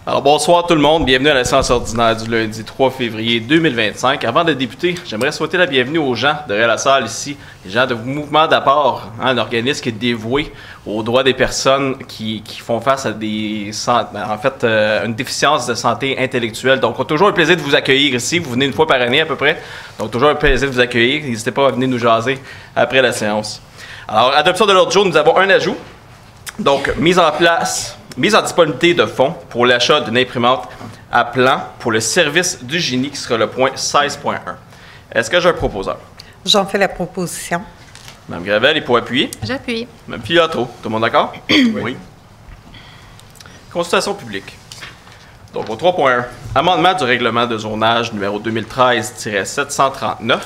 Alors bonsoir tout le monde, bienvenue à la séance ordinaire du lundi 3 février 2025. Avant de débuter, j'aimerais souhaiter la bienvenue aux gens derrière la salle ici, les gens de Mouvement d'Apport, un organisme qui est dévoué aux droits des personnes qui font face à une déficience de santé intellectuelle. Donc on a toujours un plaisir de vous accueillir ici, vous venez une fois par année à peu près, donc toujours un plaisir de vous accueillir, n'hésitez pas à venir nous jaser après la séance. Alors adoption de l'ordre du jour, nous avons un ajout, donc mise en disponibilité de fonds pour l'achat d'une imprimante à plan pour le service du génie qui sera le point 16.1. Est-ce que j'ai un proposeur? J'en fais la proposition. Mme Gravel, il faut appuyer. J'appuie. Mme Pilatro, tout le monde d'accord? Oui. Consultation publique. Donc, au 3.1, amendement du règlement de zonage numéro 2013-739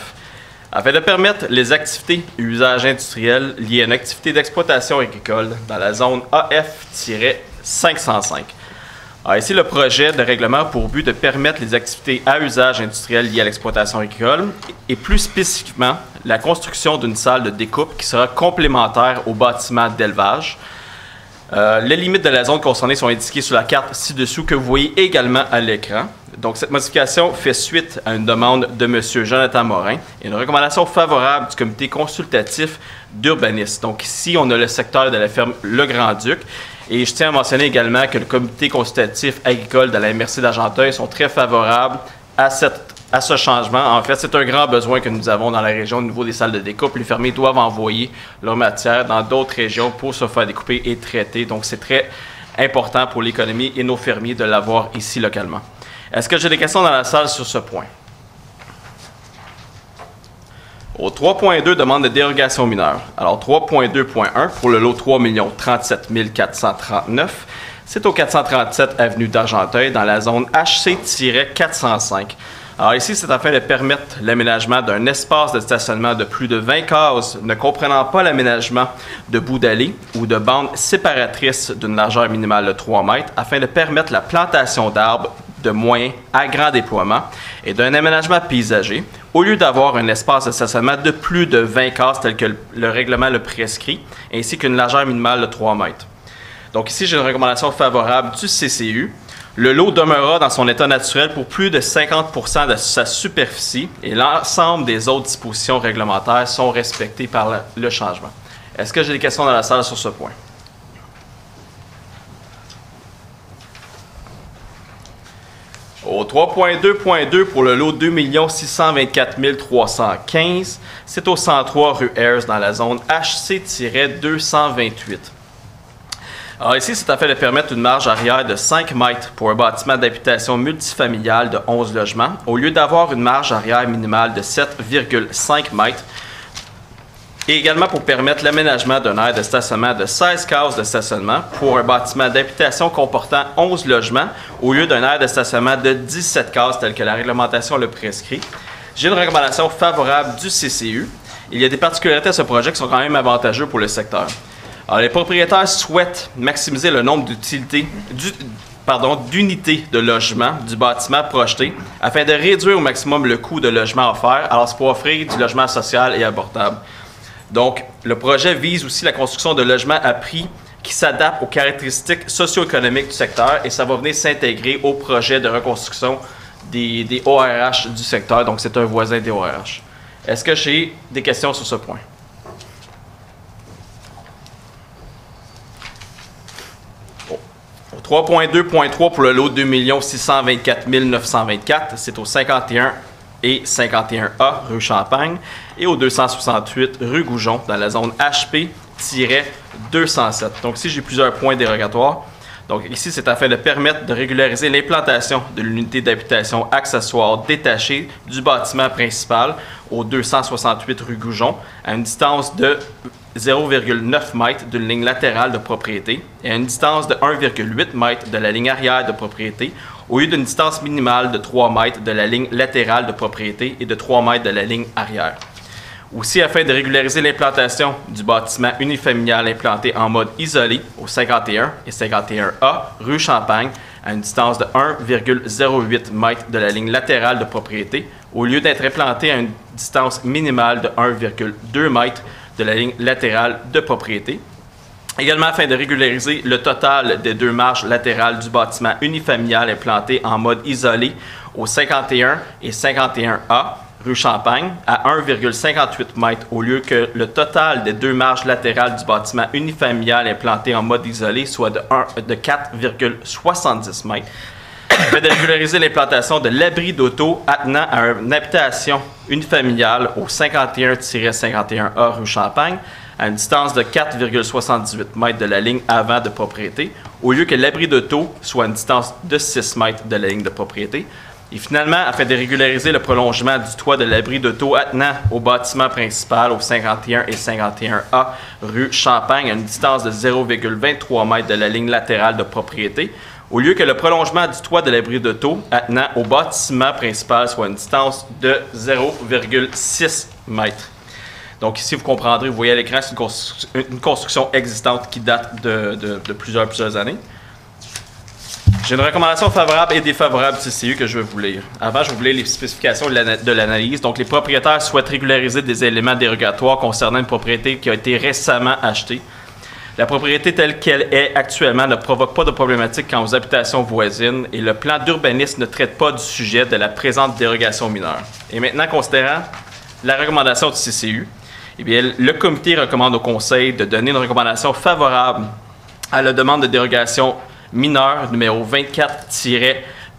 afin de permettre les activités et usages industriels liés à une activité d'exploitation agricole dans la zone AF-505. Alors ici, le projet de règlement a pour but de permettre les activités à usage industriel liées à l'exploitation agricole et plus spécifiquement la construction d'une salle de découpe qui sera complémentaire au bâtiment d'élevage. Les limites de la zone concernée sont indiquées sur la carte ci-dessous que vous voyez également à l'écran. Donc, cette modification fait suite à une demande de M. Jonathan Morin et une recommandation favorable du comité consultatif d'urbanisme. Donc, ici, on a le secteur de la ferme Le Grand-Duc. Et je tiens à mentionner également que le comité consultatif agricole de la MRC d'Argenteuil sont très favorables à ce changement. En fait, c'est un grand besoin que nous avons dans la région au niveau des salles de découpe. Les fermiers doivent envoyer leur matière dans d'autres régions pour se faire découper et traiter. Donc, c'est très important pour l'économie et nos fermiers de l'avoir ici localement. Est-ce que j'ai des questions dans la salle sur ce point? Au 3.2, demande de dérogation mineure. Alors, 3.2.1 pour le lot 3 037 439, c'est au 437 avenue d'Argenteuil dans la zone HC-405. Alors ici, c'est afin de permettre l'aménagement d'un espace de stationnement de plus de 20 cases ne comprenant pas l'aménagement de bouts d'allée ou de bandes séparatrices d'une largeur minimale de 3 mètres afin de permettre la plantation d'arbres de moyen à grand déploiement et d'un aménagement paysager au lieu d'avoir un espace de stationnement de plus de 20 cases tel que le règlement le prescrit ainsi qu'une largeur minimale de 3 mètres. Donc ici, j'ai une recommandation favorable du CCU. Le lot demeurera dans son état naturel pour plus de 50% de sa superficie et l'ensemble des autres dispositions réglementaires sont respectées par le changement. Est-ce que j'ai des questions dans la salle sur ce point? Au 3.2.2 pour le lot 2 624 315, c'est au 103 rue Ayers dans la zone HC-228. Alors ici, c'est afin de permettre une marge arrière de 5 mètres pour un bâtiment d'habitation multifamilial de 11 logements, au lieu d'avoir une marge arrière minimale de 7,5 mètres, et également pour permettre l'aménagement d'un aire de stationnement de 16 cases de stationnement pour un bâtiment d'habitation comportant 11 logements, au lieu d'un aire de stationnement de 17 cases tel que la réglementation le prescrit. J'ai une recommandation favorable du CCU. Il y a des particularités à ce projet qui sont quand même avantageux pour le secteur. Alors, les propriétaires souhaitent maximiser le nombre d'unités de logement du bâtiment projeté afin de réduire au maximum le coût de logement offert. Alors, c'est pour offrir du logement social et abordable. Donc, le projet vise aussi la construction de logements à prix qui s'adaptent aux caractéristiques socio-économiques du secteur et ça va venir s'intégrer au projet de reconstruction des ORH du secteur. Donc, c'est un voisin des ORH. Est-ce que j'ai des questions sur ce point? Au 3.2.3 pour le lot 2 624 924, c'est au 51 et 51A rue Champagne et au 268 rue Goujon dans la zone HP-207. Donc ici, j'ai plusieurs points dérogatoires. Donc ici, c'est afin de permettre de régulariser l'implantation de l'unité d'habitation accessoire détachée du bâtiment principal au 268 rue Goujon à une distance de 0,9 m d'une ligne latérale de propriété et à une distance de 1,8 m de la ligne arrière de propriété au lieu d'une distance minimale de 3 m de la ligne latérale de propriété et de 3 m de la ligne arrière. Aussi, afin de régulariser l'implantation du bâtiment unifamilial implanté en mode isolé au 51 et 51A rue Champagne, à une distance de 1,08 m de la ligne latérale de propriété, au lieu d'être implanté à une distance minimale de 1,2 m de la ligne latérale de propriété. Également, afin de régulariser le total des 2 marches latérales du bâtiment unifamilial implanté en mode isolé au 51 et 51A, rue Champagne, à 1,58 m, au lieu que le total des 2 marches latérales du bâtiment unifamilial implanté en mode isolé soit de 4,70 m. Afin de régulariser l'implantation de l'abri d'auto attenant à une habitation unifamiliale au 51-51A rue Champagne, à une distance de 4,78 m de la ligne avant de propriété, au lieu que l'abri d'auto soit à une distance de 6 m de la ligne de propriété. Et finalement, afin de régulariser le prolongement du toit de l'abri d'auto attenant au bâtiment principal au 51 et 51A rue Champagne à une distance de 0,23 m de la ligne latérale de propriété, au lieu que le prolongement du toit de l'abri d'auto attenant au bâtiment principal soit à une distance de 0,6 m. Donc ici, vous comprendrez, vous voyez à l'écran, c'est une construction existante qui date de plusieurs années. J'ai une recommandation favorable et défavorable du CCU que je vais vous lire. Avant, je vais vous lire les spécifications de l'analyse. Donc, les propriétaires souhaitent régulariser des éléments dérogatoires concernant une propriété qui a été récemment achetée. La propriété telle qu'elle est actuellement ne provoque pas de problématiques quant aux habitations voisines et le plan d'urbanisme ne traite pas du sujet de la présente dérogation mineure. Et maintenant, considérant la recommandation du CCU, eh bien, le comité recommande au conseil de donner une recommandation favorable à la demande de dérogation mineure numéro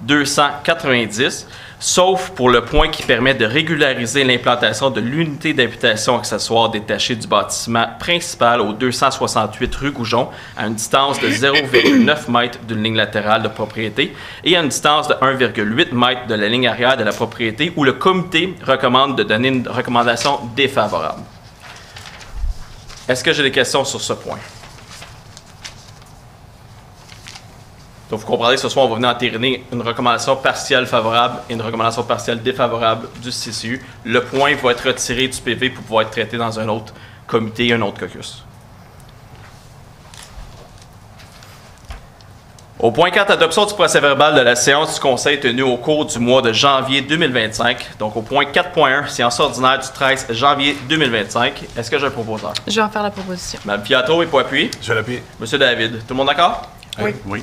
24-290, sauf pour le point qui permet de régulariser l'implantation de l'unité d'habitation accessoire détachée du bâtiment principal au 268 rue Goujon à une distance de 0,9 m d'une ligne latérale de propriété et à une distance de 1,8 m de la ligne arrière de la propriété où le comité recommande de donner une recommandation défavorable. Est-ce que j'ai des questions sur ce point? Donc, vous comprendrez que ce soir, on va venir entériner une recommandation partielle favorable et une recommandation partielle défavorable du CCU. Le point va être retiré du PV pour pouvoir être traité dans un autre comité, un autre caucus. Au point 4, adoption du procès-verbal de la séance du Conseil tenue au cours du mois de janvier 2025. Donc, au point 4.1, séance ordinaire du 13 janvier 2025. Est-ce que j'ai un proposeur? Je vais en faire la proposition. Mme Piatto est pour appuyer? Je l'appuie. Monsieur David, tout le monde d'accord? Oui. Oui.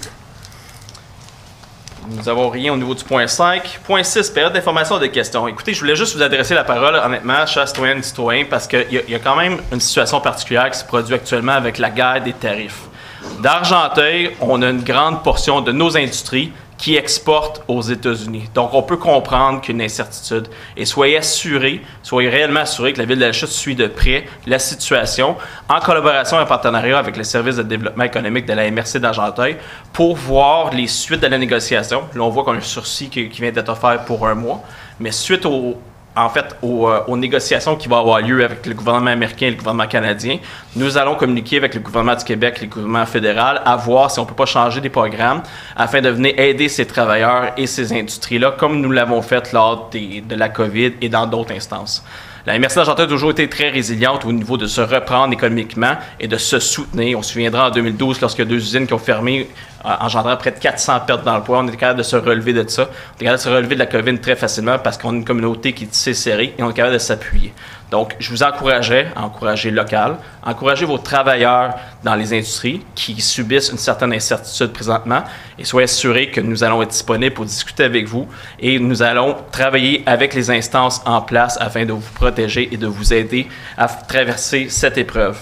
Nous n'avons rien au niveau du point 5. Point 6, période d'information et des questions. Écoutez, je voulais juste vous adresser la parole, honnêtement, chers citoyennes et citoyens, parce qu'il y a quand même une situation particulière qui se produit actuellement avec la guerre des tarifs. D'Argenteuil, on a une grande portion de nos industries qui exportent aux États-Unis. Donc, on peut comprendre qu'une incertitude. Et soyez réellement assurés que la Ville de la Chute suit de près la situation en collaboration et en partenariat avec le service de développement économique de la MRC d'Argenteuil pour voir les suites de la négociation. Là, on voit qu'on a un sursis qui vient d'être offert pour 1 mois. Mais suite aux négociations qui vont avoir lieu avec le gouvernement américain et le gouvernement canadien, nous allons communiquer avec le gouvernement du Québec et le gouvernement fédéral à voir si on ne peut pas changer des programmes afin de venir aider ces travailleurs et ces industries-là, comme nous l'avons fait lors de la COVID et dans d'autres instances. La MRC d'Argenteuil a toujours été très résiliente au niveau de se reprendre économiquement et de se soutenir. On se souviendra en 2012, lorsqu'il y a 2 usines qui ont fermé, engendrant près de 400 pertes d'emploi. On est capable de se relever de ça. On est capable de se relever de la COVID très facilement parce qu'on a une communauté qui est tissée serrée et on est capable de s'appuyer. Donc, je vous encouragerais à encourager local, encourager vos travailleurs dans les industries qui subissent une certaine incertitude présentement et soyez assurés que nous allons être disponibles pour discuter avec vous et nous allons travailler avec les instances en place afin de vous protéger et de vous aider à traverser cette épreuve.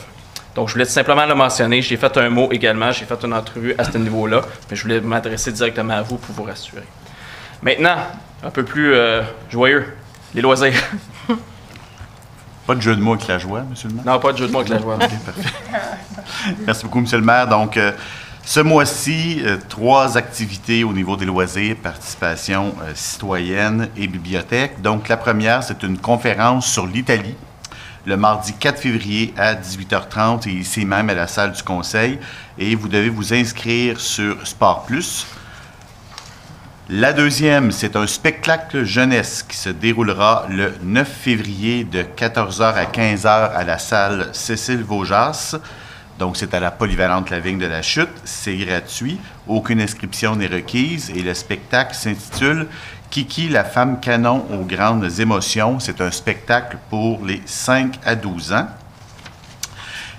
Donc, je voulais simplement le mentionner. J'ai fait un mot également. J'ai fait une entrevue à ce niveau-là. Mais je voulais m'adresser directement à vous pour vous rassurer. Maintenant, un peu plus joyeux, les loisirs. Pas de jeu de mots avec la joie, M. le maire? Non, pas de jeu de mots avec la joie. OK, parfait. Merci beaucoup, M. le maire. Donc, ce mois-ci, 3 activités au niveau des loisirs, participation citoyenne et bibliothèque. Donc, la première, c'est une conférence sur l'Italie, le mardi 4 février à 18h30, et ici même à la salle du Conseil. Et vous devez vous inscrire sur Sport Plus. La deuxième, c'est un spectacle jeunesse qui se déroulera le 9 février de 14h à 15h à la salle Cécile Vaujas. Donc, c'est à la polyvalente La Vigne de la Chute. C'est gratuit. Aucune inscription n'est requise. Et le spectacle s'intitule Kiki, la femme canon aux grandes émotions. C'est un spectacle pour les 5 à 12 ans.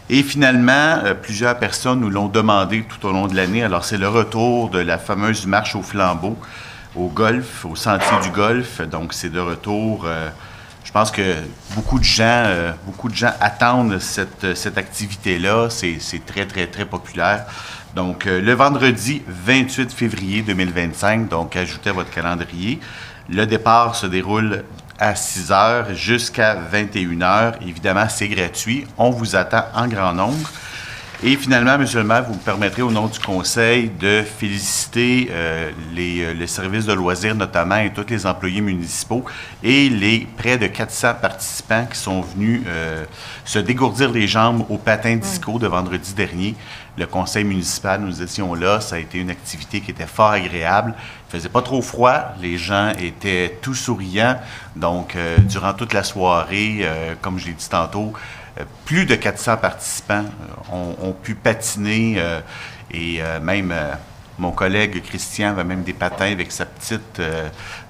Et finalement, plusieurs personnes nous l'ont demandé tout au long de l'année. Alors, c'est le retour de la fameuse marche au flambeau, au golf, au sentier du golf. Donc, c'est de retour. Je pense que beaucoup de gens attendent cette activité-là. C'est très, très, très populaire. Donc, le vendredi 28 février 2025, donc ajoutez à votre calendrier. Le départ se déroule à 6 heures jusqu'à 21 heures. Évidemment, c'est gratuit. On vous attend en grand nombre. Et finalement, M. le maire, vous me permettrez, au nom du conseil, de féliciter les services de loisirs notamment et tous les employés municipaux et les près de 400 participants qui sont venus se dégourdir les jambes au patin disco de vendredi dernier. Le conseil municipal, nous étions là, ça a été une activité qui était fort agréable. Il faisait pas trop froid, les gens étaient tout souriants. Donc, durant toute la soirée, comme je l'ai dit tantôt, plus de 400 participants ont pu patiner et même mon collègue Christian avait même des patins avec sa petite.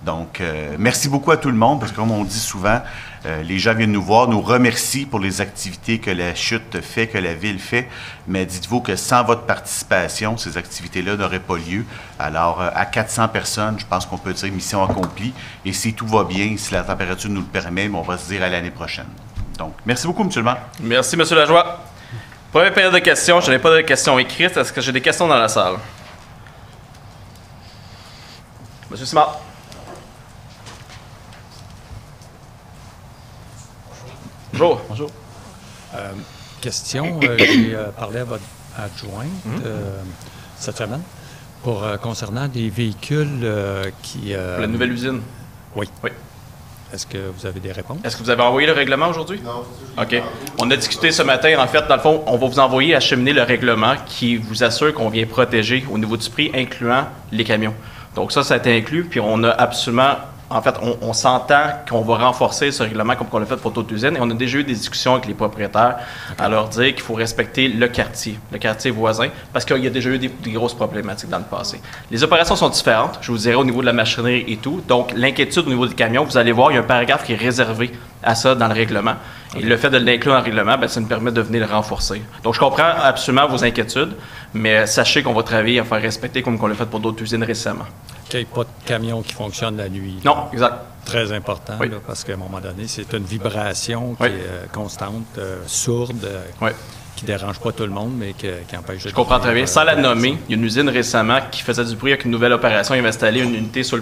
Donc, merci beaucoup à tout le monde parce que comme on dit souvent, les gens viennent nous voir, nous remercient pour les activités que la chute fait, que la ville fait, mais dites-vous que sans votre participation, ces activités-là n'auraient pas lieu. Alors, à 400 personnes, je pense qu'on peut dire mission accomplie et si tout va bien, si la température nous le permet, on va se dire à l'année prochaine. Donc, merci beaucoup, M. le maire. Merci, M. Lajoie. Première période de questions. Je n'ai pas de questions écrites. Est-ce que j'ai des questions dans la salle? M. Simard. Bonjour. Bonjour. Question, j'ai parlé à votre adjointe cette semaine concernant des véhicules qui... La nouvelle usine. Oui. Oui. Est-ce que vous avez des réponses? Est-ce que vous avez envoyé le règlement aujourd'hui? Non, OK. On a discuté ce matin. En fait, dans le fond, on va vous envoyer acheminer le règlement qui vous assure qu'on vient protéger au niveau du prix, incluant les camions. Donc ça a été inclus. Puis on a absolument... En fait, on s'entend qu'on va renforcer ce règlement comme on l'a fait pour toute usine. Et on a déjà eu des discussions avec les propriétaires à leur dire qu'il faut respecter le quartier voisin, parce qu'il y a déjà eu des grosses problématiques dans le passé. Les opérations sont différentes, je vous dirais, au niveau de la machinerie et tout. Donc, l'inquiétude au niveau des camions, vous allez voir, il y a un paragraphe qui est réservé à ça dans le règlement. Et le fait de l'inclure dans le règlement, bien, ça nous permet de venir le renforcer. Donc, je comprends absolument vos inquiétudes, mais sachez qu'on va travailler à faire respecter comme on l'a fait pour d'autres usines récemment. Qu'il n'y ait pas de camion qui fonctionne la nuit. Non, exact. Très important, Oui. là, parce qu'à un moment donné, c'est une vibration qui Oui. est constante, sourde, Oui. qui ne dérange pas tout le monde, mais qui empêche de... Je comprends très bien. Sans la nommer, il y a une usine récemment qui faisait du bruit avec une nouvelle opération. Ils avaient installé une unité sur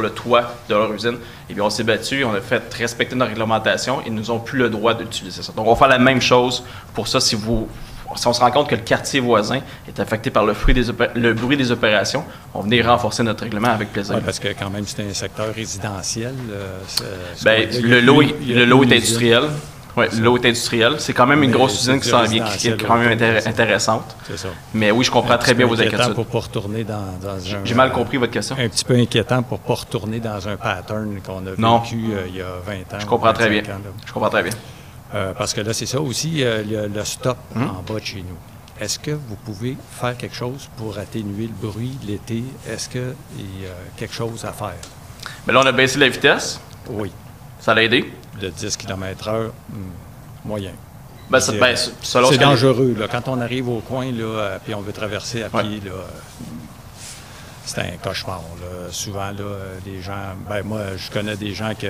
le toit de leur usine. Et bien, on s'est battu, on a fait respecter nos réglementations et ils nous ont plus le droit d'utiliser ça. Donc, on va faire la même chose pour ça si on se rend compte que le quartier voisin est affecté par le bruit des opérations, on va venir renforcer notre règlement avec plaisir. Oui, parce que quand même, c'est un secteur résidentiel. Le lot est industriel. Oui, le lot est industriel. C'est quand même une grosse usine qui est quand même intéressante. C'est ça. Mais oui, je comprends très bien vos inquiétudes. Pour pas retourner dans un... J'ai mal compris votre question. Un petit peu inquiétant pour ne pas retourner dans un pattern qu'on a vécu il y a 20 ans. Je comprends très bien. Ans, je comprends très bien. Parce que là, c'est ça aussi, le stop en bas de chez nous. Est-ce que vous pouvez faire quelque chose pour atténuer le bruit l'été? Est-ce qu'il y a quelque chose à faire? Bien là, on a baissé la vitesse. Oui. Ça l'a aidé. De 10 km/h, moyen. C'est dangereux. Là. Quand on arrive au coin, puis on veut traverser à pied, là, c'est un cauchemar. Là. Souvent, là, les gens... moi, je connais des gens que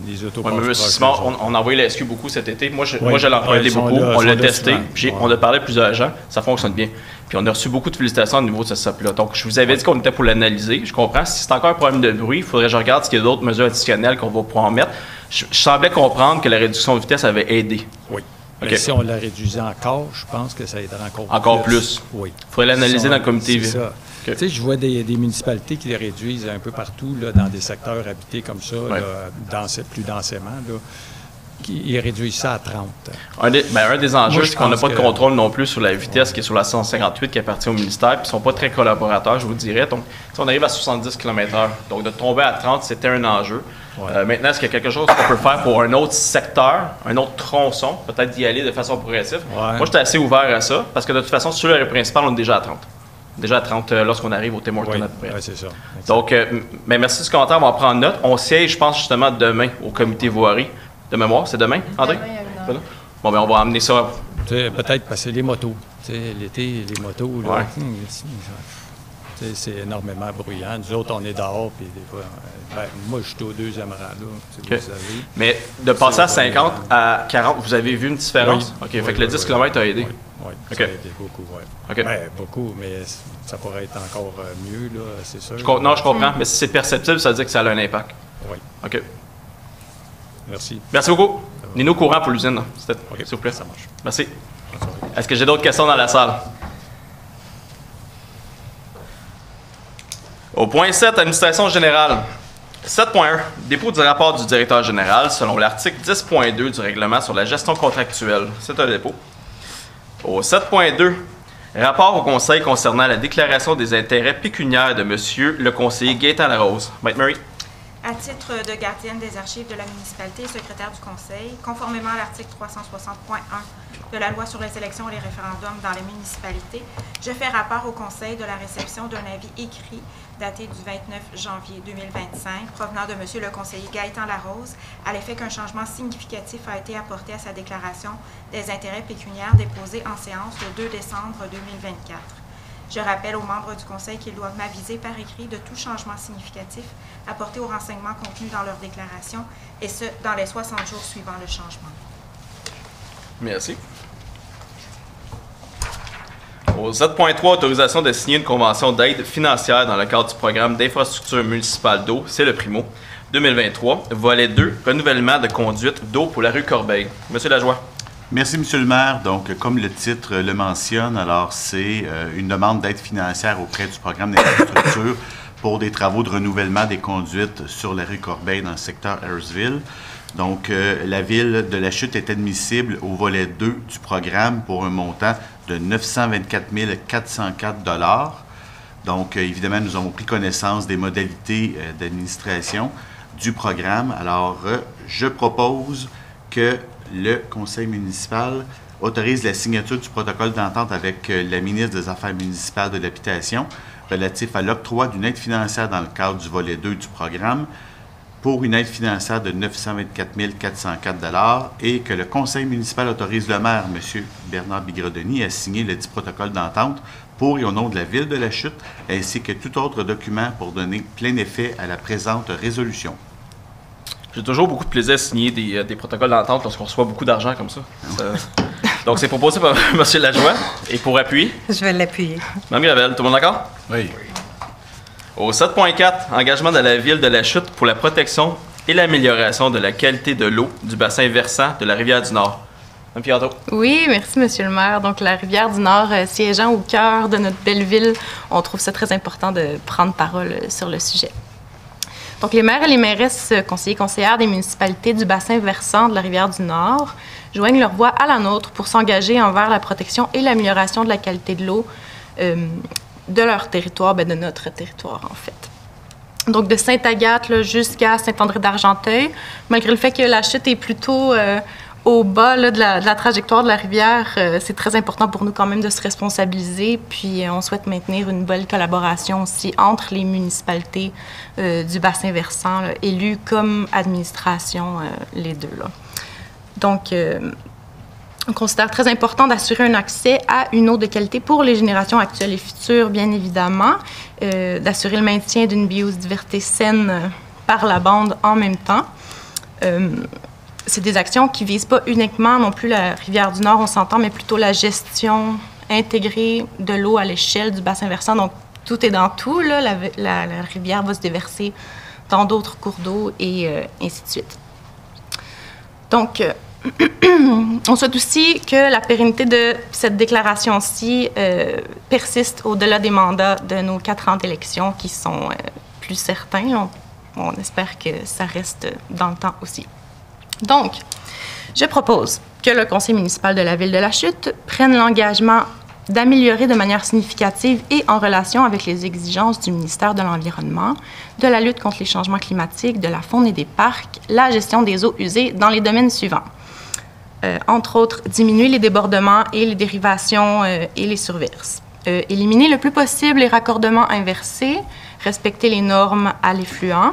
les autos... Oui, mais Simon, on a envoyé la SQ beaucoup cet été. Moi, je l'ai emprunté beaucoup. On l'a testé. On a parlé à plusieurs gens. Ça fonctionne bien. Puis on a reçu beaucoup de félicitations au niveau de ce SOP-là. Donc, je vous avais dit qu'on était pour l'analyser. Je comprends. Si c'est encore un problème de bruit, il faudrait que je regarde s'il y a d'autres mesures additionnelles qu'on va pouvoir mettre. Je semblais comprendre que la réduction de vitesse avait aidé. Oui. Okay. Mais si on la réduisait encore, je pense que ça aiderait encore plus. Encore plus? Oui. Il faudrait l'analyser dans le comité. C'est ça. Okay. Tu sais, je vois des municipalités qui les réduisent un peu partout, là, dans des secteurs habités comme ça, là, plus densément. Là. qu'ils réduisent ça à 30. Un des enjeux, c'est qu'on n'a pas de que- contrôle non plus sur la vitesse qui est sur la 158 qui appartient au ministère, puis ils ne sont pas très collaborateurs, je vous dirais. Donc, si on arrive à 70 km/h, donc de tomber à 30, c'était un enjeu. Ouais. Maintenant, est-ce qu'il y a quelque chose qu'on peut faire pour un autre secteur, un autre tronçon, peut-être d'y aller de façon progressive? Ouais. Moi, j'étais assez ouvert à ça, parce que de toute façon, sur le principal, on est déjà à 30. Déjà à 30 lorsqu'on arrive au Tim Hortons Oui, à peu près. ouais, c'est ça. Donc, mais merci du commentaire, on va en prendre note. On siège, je pense, justement, demain au comité voirie. De mémoire, c'est demain, André? Demain, à 1h. Bon, bien, on va amener ça. Tu sais, peut-être parce que les motos. Tu sais, l'été, les motos, là, Ouais. tu sais, c'est énormément bruyant. Nous autres, on est dehors, puis des fois, moi, je suis au deuxième rang, là, si OK. vous savez. Mais de passer à 50 à 40, vous avez vu une différence? Oui. OK, Oui, fait que le oui, 10 oui. km a aidé. Oui, OK. ça a aidé beaucoup, oui. OK. Ben, beaucoup, mais ça pourrait être encore mieux, là, c'est sûr. Non, je comprends, mais si c'est perceptible, ça veut dire que ça a un impact. Oui, OK. merci. Merci beaucoup. Tenez-nous au courant pour l'usine, OK, s'il vous plaît. ça marche. Merci. Est-ce que j'ai d'autres questions dans la salle? Au point 7, administration générale. 7.1. Dépôt du rapport du directeur général selon l'article 10.2 du règlement sur la gestion contractuelle. C'est un dépôt. Au 7.2. Rapport au conseil concernant la déclaration des intérêts pécuniaires de monsieur le conseiller Gaétan Larose. Maître Murray. À titre de gardienne des archives de la municipalité et secrétaire du conseil, conformément à l'article 360.1 de la loi sur les élections et les référendums dans les municipalités, je fais rapport au conseil de la réception d'un avis écrit daté du 29 janvier 2025 provenant de monsieur le conseiller Gaétan Larose à l'effet qu'un changement significatif a été apporté à sa déclaration des intérêts pécuniaires déposée en séance le 2 décembre 2024. Je rappelle aux membres du Conseil qu'ils doivent m'aviser par écrit de tout changement significatif apporté aux renseignements contenus dans leur déclaration, et ce, dans les 60 jours suivant le changement. Merci. Au 7.3, autorisation de signer une convention d'aide financière dans le cadre du programme d'infrastructure municipale d'eau, c'est le Primo, 2023. Volet 2, renouvellement de conduite d'eau pour la rue Corbeil. Monsieur Lajoie. Merci, Monsieur le maire. Donc, comme le titre le mentionne, alors c'est une demande d'aide financière auprès du programme d'infrastructure pour des travaux de renouvellement des conduites sur la rue Corbeil dans le secteur Harrisville. Donc, la ville de La Chute est admissible au volet 2 du programme pour un montant de 924 404 $. Donc, évidemment, nous avons pris connaissance des modalités d'administration du programme. Alors, je propose que le conseil municipal autorise la signature du protocole d'entente avec la ministre des Affaires municipales de l'Habitation relatif à l'octroi d'une aide financière dans le cadre du volet 2 du programme pour une aide financière de 924 404 $ et que le conseil municipal autorise le maire, M. Bernard Bigredeni, à signer le dit protocole d'entente pour et au nom de la ville de La Chute, ainsi que tout autre document pour donner plein effet à la présente résolution. J'ai toujours beaucoup de plaisir à signer des protocoles d'entente lorsqu'on reçoit beaucoup d'argent comme ça. Donc, c'est proposé par M. Lajoie. Et pour appui, Je vais l'appuyer. Mme Gravel, tout le monde d'accord? Oui. Au 7.4, engagement de la ville de La Chute pour la protection et l'amélioration de la qualité de l'eau du bassin versant de la rivière du Nord. Mme Pianto. Oui, merci, Monsieur le maire. Donc, la rivière du Nord, siégeant au cœur de notre belle ville, on trouve ça très important de prendre parole sur le sujet. Donc, les maires et les mairesses, conseillers et conseillères des municipalités du bassin versant de la rivière du Nord joignent leur voix à la nôtre pour s'engager envers la protection et l'amélioration de la qualité de l'eau de leur territoire, de notre territoire, en fait. Donc, de Sainte-Agathe jusqu'à Saint-André-d'Argenteuil, malgré le fait que La Chute est plutôt au bas là, de la trajectoire de la rivière, c'est très important pour nous quand même de se responsabiliser. Puis, on souhaite maintenir une bonne collaboration aussi entre les municipalités du bassin versant, là, élues comme administration, les deux. Là. Donc, on considère très important d'assurer un accès à une eau de qualité pour les générations actuelles et futures, bien évidemment, d'assurer le maintien d'une biodiversité saine par la bande en même temps. C'est des actions qui ne visent pas uniquement non plus la rivière du Nord, on s'entend, mais plutôt la gestion intégrée de l'eau à l'échelle du bassin versant. Donc, tout est dans tout. Là. La rivière va se déverser dans d'autres cours d'eau et ainsi de suite. Donc, on souhaite aussi que la pérennité de cette déclaration-ci persiste au-delà des mandats de nos 4 ans d'élection qui sont plus certains. On espère que ça reste dans le temps aussi. Donc, Je propose que le conseil municipal de la Ville de la Chute prenne l'engagement d'améliorer de manière significative et en relation avec les exigences du ministère de l'Environnement, de la lutte contre les changements climatiques, de la faune et des parcs, la gestion des eaux usées dans les domaines suivants. Entre autres, diminuer les débordements et les dérivations et les surverses. Éliminer le plus possible les raccordements inversés, respecter les normes à l'effluent,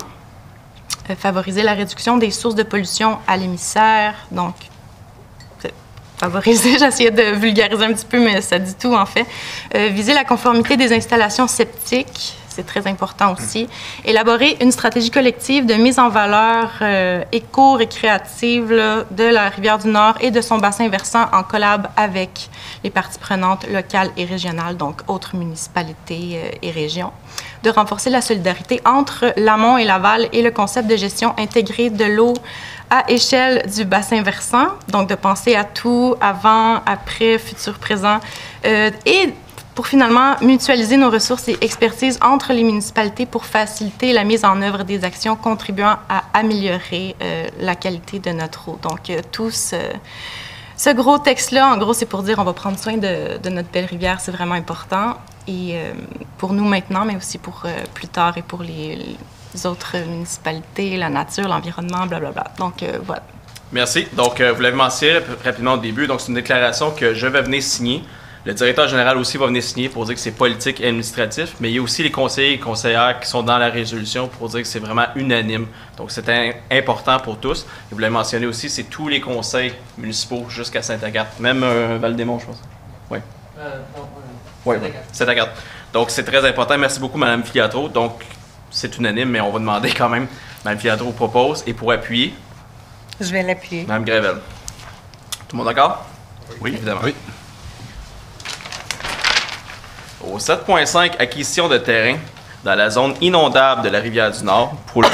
favoriser la réduction des sources de pollution à l'émissaire, donc favoriser, j'essayais de vulgariser un petit peu, mais ça dit tout en fait. Viser la conformité des installations septiques, c'est très important aussi. Élaborer une stratégie collective de mise en valeur éco-récréative de la Rivière-du-Nord et de son bassin versant en collab avec les parties prenantes locales et régionales, donc autres municipalités et régions. De renforcer la solidarité entre l'amont et l'aval et le concept de gestion intégrée de l'eau à échelle du bassin versant, donc de penser à tout, avant, après, futur, présent, et pour finalement mutualiser nos ressources et expertises entre les municipalités pour faciliter la mise en œuvre des actions contribuant à améliorer la qualité de notre eau. Donc, tout ce gros texte-là, en gros, c'est pour dire on va prendre soin de notre belle rivière, c'est vraiment important. Et pour nous maintenant, mais aussi pour plus tard et pour les autres municipalités, la nature, l'environnement, blablabla. Donc, voilà. Merci. Donc, vous l'avez mentionné rapidement au début. Donc, c'est une déclaration que je vais venir signer. Le directeur général aussi va venir signer pour dire que c'est politique et administratif, mais il y a aussi les conseillers et conseillères qui sont dans la résolution pour dire que c'est vraiment unanime. Donc, c'est important pour tous. Et vous l'avez mentionné aussi, c'est tous les conseils municipaux jusqu'à Sainte-Agathe, même Val-des-Monts, je pense. Oui. Oui, Sainte-Agathe. Donc, c'est très important. Merci beaucoup, Mme Filiatro. Donc, c'est unanime, mais on va demander quand même. Mme Filiatro propose. Et pour appuyer, Je vais l'appuyer. Mme Grével. Tout le monde d'accord? Oui, évidemment. Oui. Au 7.5, acquisition de terrain dans la zone inondable de la Rivière-du-Nord pour le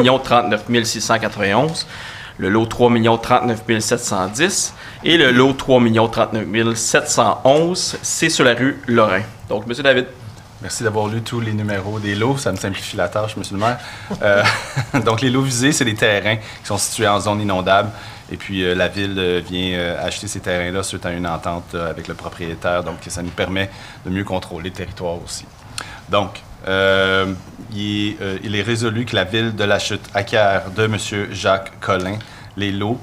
lot 3 39 691, le lot 3 39 710 et le lot 3 39 711. C'est sur la rue Lorrain. Donc, M. David. Merci d'avoir lu tous les numéros des lots. Ça me simplifie la tâche, M. le maire. Donc, les lots visés, c'est des terrains qui sont situés en zone inondable. Et puis, la Ville vient acheter ces terrains-là suite à une entente avec le propriétaire. Donc, ça nous permet de mieux contrôler le territoire aussi. Donc, il est résolu que la Ville de la Chute acquiert de M. Jacques Collin les lots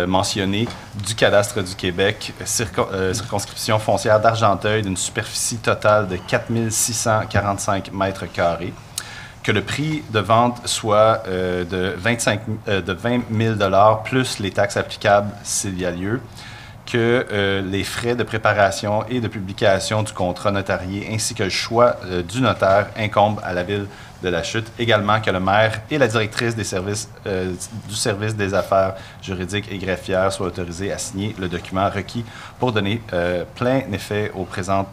mentionnés du Cadastre du Québec, circonscription foncière d'Argenteuil d'une superficie totale de 4 645 mètres carrés. Que le prix de vente soit de 20 000 $ plus les taxes applicables s'il y a lieu, que les frais de préparation et de publication du contrat notarié ainsi que le choix du notaire incombent à la Ville de la Chute, également que le maire et la directrice des services, du service des affaires juridiques et greffières soient autorisés à signer le document requis pour donner plein effet aux présentes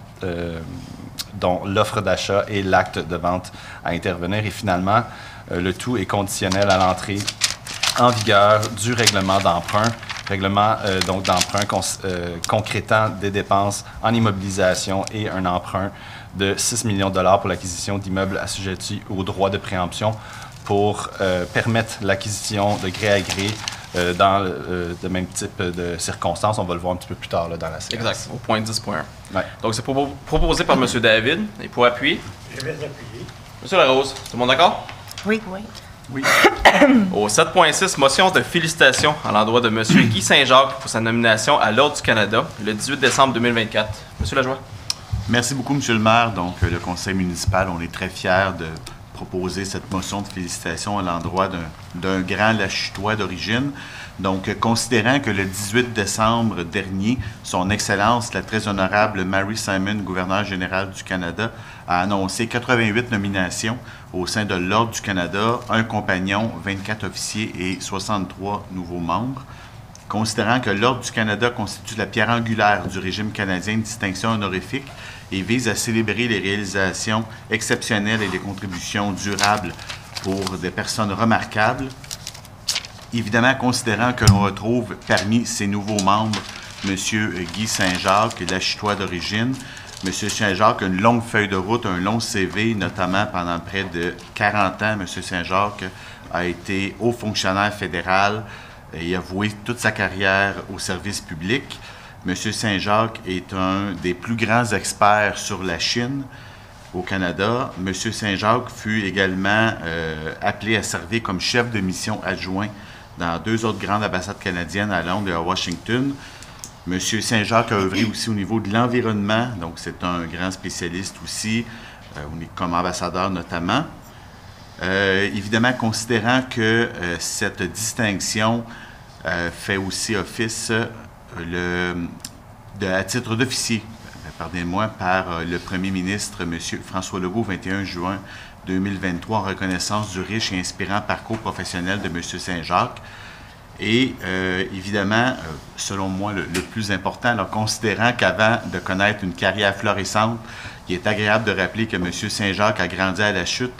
dont l'offre d'achat et l'acte de vente à intervenir. Et finalement, le tout est conditionnel à l'entrée en vigueur du règlement d'emprunt, donc d'emprunt concrétant des dépenses en immobilisation et un emprunt de 6 millions de $ pour l'acquisition d'immeubles assujettis au droit de préemption pour permettre l'acquisition de gré à gré dans de même type de circonstances. On va le voir un petit peu plus tard là, dans la séance. Exact, au point 10.1. Ouais. Donc, c'est proposé par M. David. Et pour appuyer? Je vais appuyer. M. Larose, tout le monde d'accord? Oui. Oui. Au 7.6, motion de félicitations à l'endroit de M. Guy Saint-Jacques pour sa nomination à l'Ordre du Canada le 18 décembre 2024. M. Lajoie. Merci beaucoup, M. le maire. Donc, le conseil municipal, on est très fiers de proposer cette motion de félicitations à l'endroit d'un grand Lachutois d'origine. Donc, considérant que le 18 décembre dernier, son Excellence, la très honorable Mary Simon, gouverneure générale du Canada, a annoncé 88 nominations au sein de l'Ordre du Canada, un compagnon, 24 officiers et 63 nouveaux membres. Considérant que l'Ordre du Canada constitue la pierre angulaire du régime canadien de distinction honorifique et vise à célébrer les réalisations exceptionnelles et les contributions durables pour des personnes remarquables, évidemment, considérant que l'on retrouve parmi ces nouveaux membres M. Guy Saint-Jacques, Lachutois d'origine. M. Saint-Jacques a une longue feuille de route, un long CV, notamment pendant près de 40 ans. M. Saint-Jacques a été haut fonctionnaire fédéral, et a voué toute sa carrière au service public. M. Saint-Jacques est un des plus grands experts sur la Chine au Canada. M. Saint-Jacques fut également appelé à servir comme chef de mission adjoint dans 2 autres grandes ambassades canadiennes à Londres et à Washington. M. Saint-Jacques a œuvré aussi au niveau de l'environnement, donc c'est un grand spécialiste aussi, comme ambassadeur notamment. Évidemment, considérant que cette distinction fait aussi office à titre d'officier, pardonnez-moi, par le premier ministre, M. François Legault, 21 juin 2023, en reconnaissance du riche et inspirant parcours professionnel de M. Saint-Jacques. Et évidemment, selon moi, le plus important, alors, considérant qu'avant de connaître une carrière florissante, il est agréable de rappeler que M. Saint-Jacques a grandi à La Chute,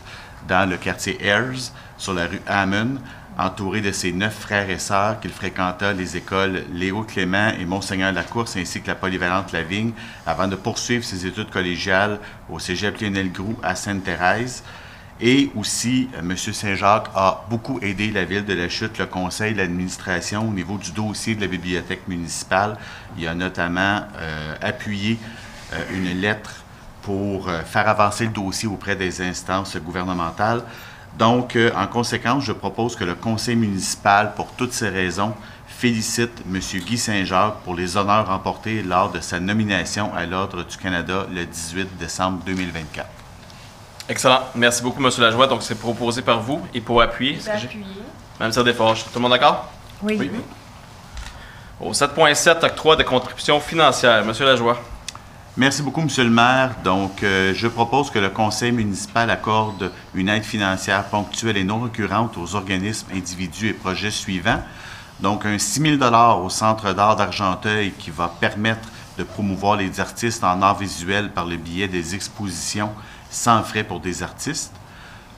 dans le quartier Ayers, sur la rue Hammond, entouré de ses 9 frères et sœurs, qu'il fréquenta les écoles Léo Clément et Monseigneur Lacourse, ainsi que la polyvalente Lavigne, avant de poursuivre ses études collégiales au cégep Lionel Groulx à Sainte-Thérèse. Et aussi, M. Saint-Jacques a beaucoup aidé la ville de La Chute, le conseil, l'administration au niveau du dossier de la bibliothèque municipale. Il a notamment appuyé une lettre pour faire avancer le dossier auprès des instances gouvernementales. Donc, en conséquence, je propose que le conseil municipal, pour toutes ces raisons, félicite M. Guy Saint-Jacques pour les honneurs remportés lors de sa nomination à l'Ordre du Canada le 18 décembre 2024. Excellent. Merci beaucoup, M. Lajoie. Donc, c'est proposé par vous et pour appuyer. Mme Desforges, tout le monde d'accord? Oui. Oui. Au 7.7, octroi de contribution financière. M. Lajoie. Merci beaucoup, M. le maire. Donc, je propose que le conseil municipal accorde une aide financière ponctuelle et non récurrente aux organismes, individus et projets suivants. Donc, un 6 000 $ au Centre d'art d'Argenteuil qui va permettre de promouvoir les artistes en art visuel par le biais des expositions sans frais pour des artistes.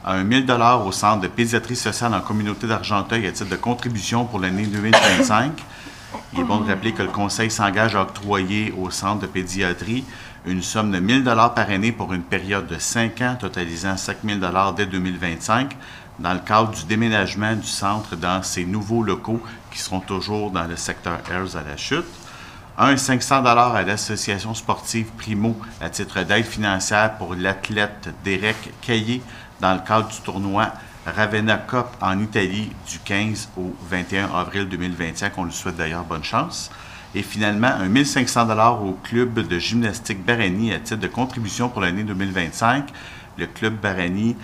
Un 1 000 $ au Centre de pédiatrie sociale en communauté d'Argenteuil à titre de contribution pour l'année 2025. Il est bon de rappeler que le Conseil s'engage à octroyer au Centre de pédiatrie une somme de 1 000 $ par année pour une période de 5 ans, totalisant 5 000 $ dès 2025, dans le cadre du déménagement du centre dans ses nouveaux locaux qui seront toujours dans le secteur Ayers à La Chute. Un 500 $ à l'association sportive Primo à titre d'aide financière pour l'athlète Derek Caillé dans le cadre du tournoi Ravenna Cup en Italie du 15 au 21 avril 2025. On lui souhaite d'ailleurs bonne chance. Et finalement, un 1 500 $ au club de gymnastique Barani à titre de contribution pour l'année 2025. Le club Barani,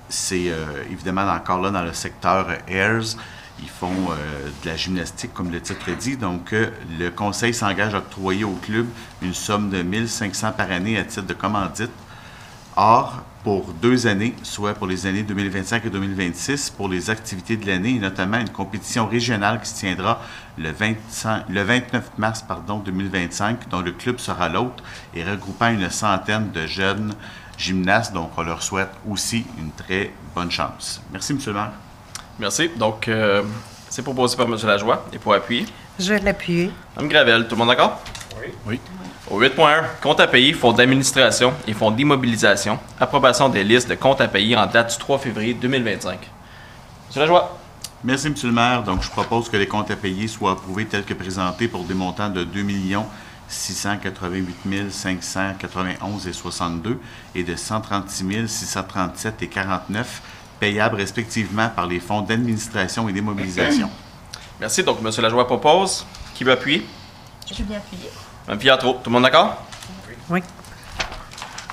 c'est évidemment encore là dans le secteur Ayers. Ils font de la gymnastique, comme le titre dit. Donc, le conseil s'engage à octroyer au club une somme de 1 500 $ par année à titre de commandite. Or, pour 2 années, soit pour les années 2025 et 2026, pour les activités de l'année, et notamment une compétition régionale qui se tiendra le 29 mars 2025, dont le club sera l'hôte, et regroupant une centaine de jeunes gymnastes. Donc, on leur souhaite aussi une très bonne chance. Merci, M. le maire. Merci. Donc, c'est proposé par M. Lajoie et pour appuyer. Je vais l'appuyer. Mme Gravel, tout le monde d'accord? Oui. Au 8.1, compte à payer, fonds d'administration et fonds d'immobilisation. Approbation des listes de comptes à payer en date du 3 février 2025. M. Lajoie. Merci, M. le maire. Donc, je propose que les comptes à payer soient approuvés tels que présentés pour des montants de 2 688 591,62 et de 136 637 et 49, payables respectivement par les fonds d'administration et d'immobilisation. Merci. Donc, M. Lajoie propose. Qui veut appuyer? Je veux bien appuyer. Mme Piatro, tout le monde d'accord? Oui.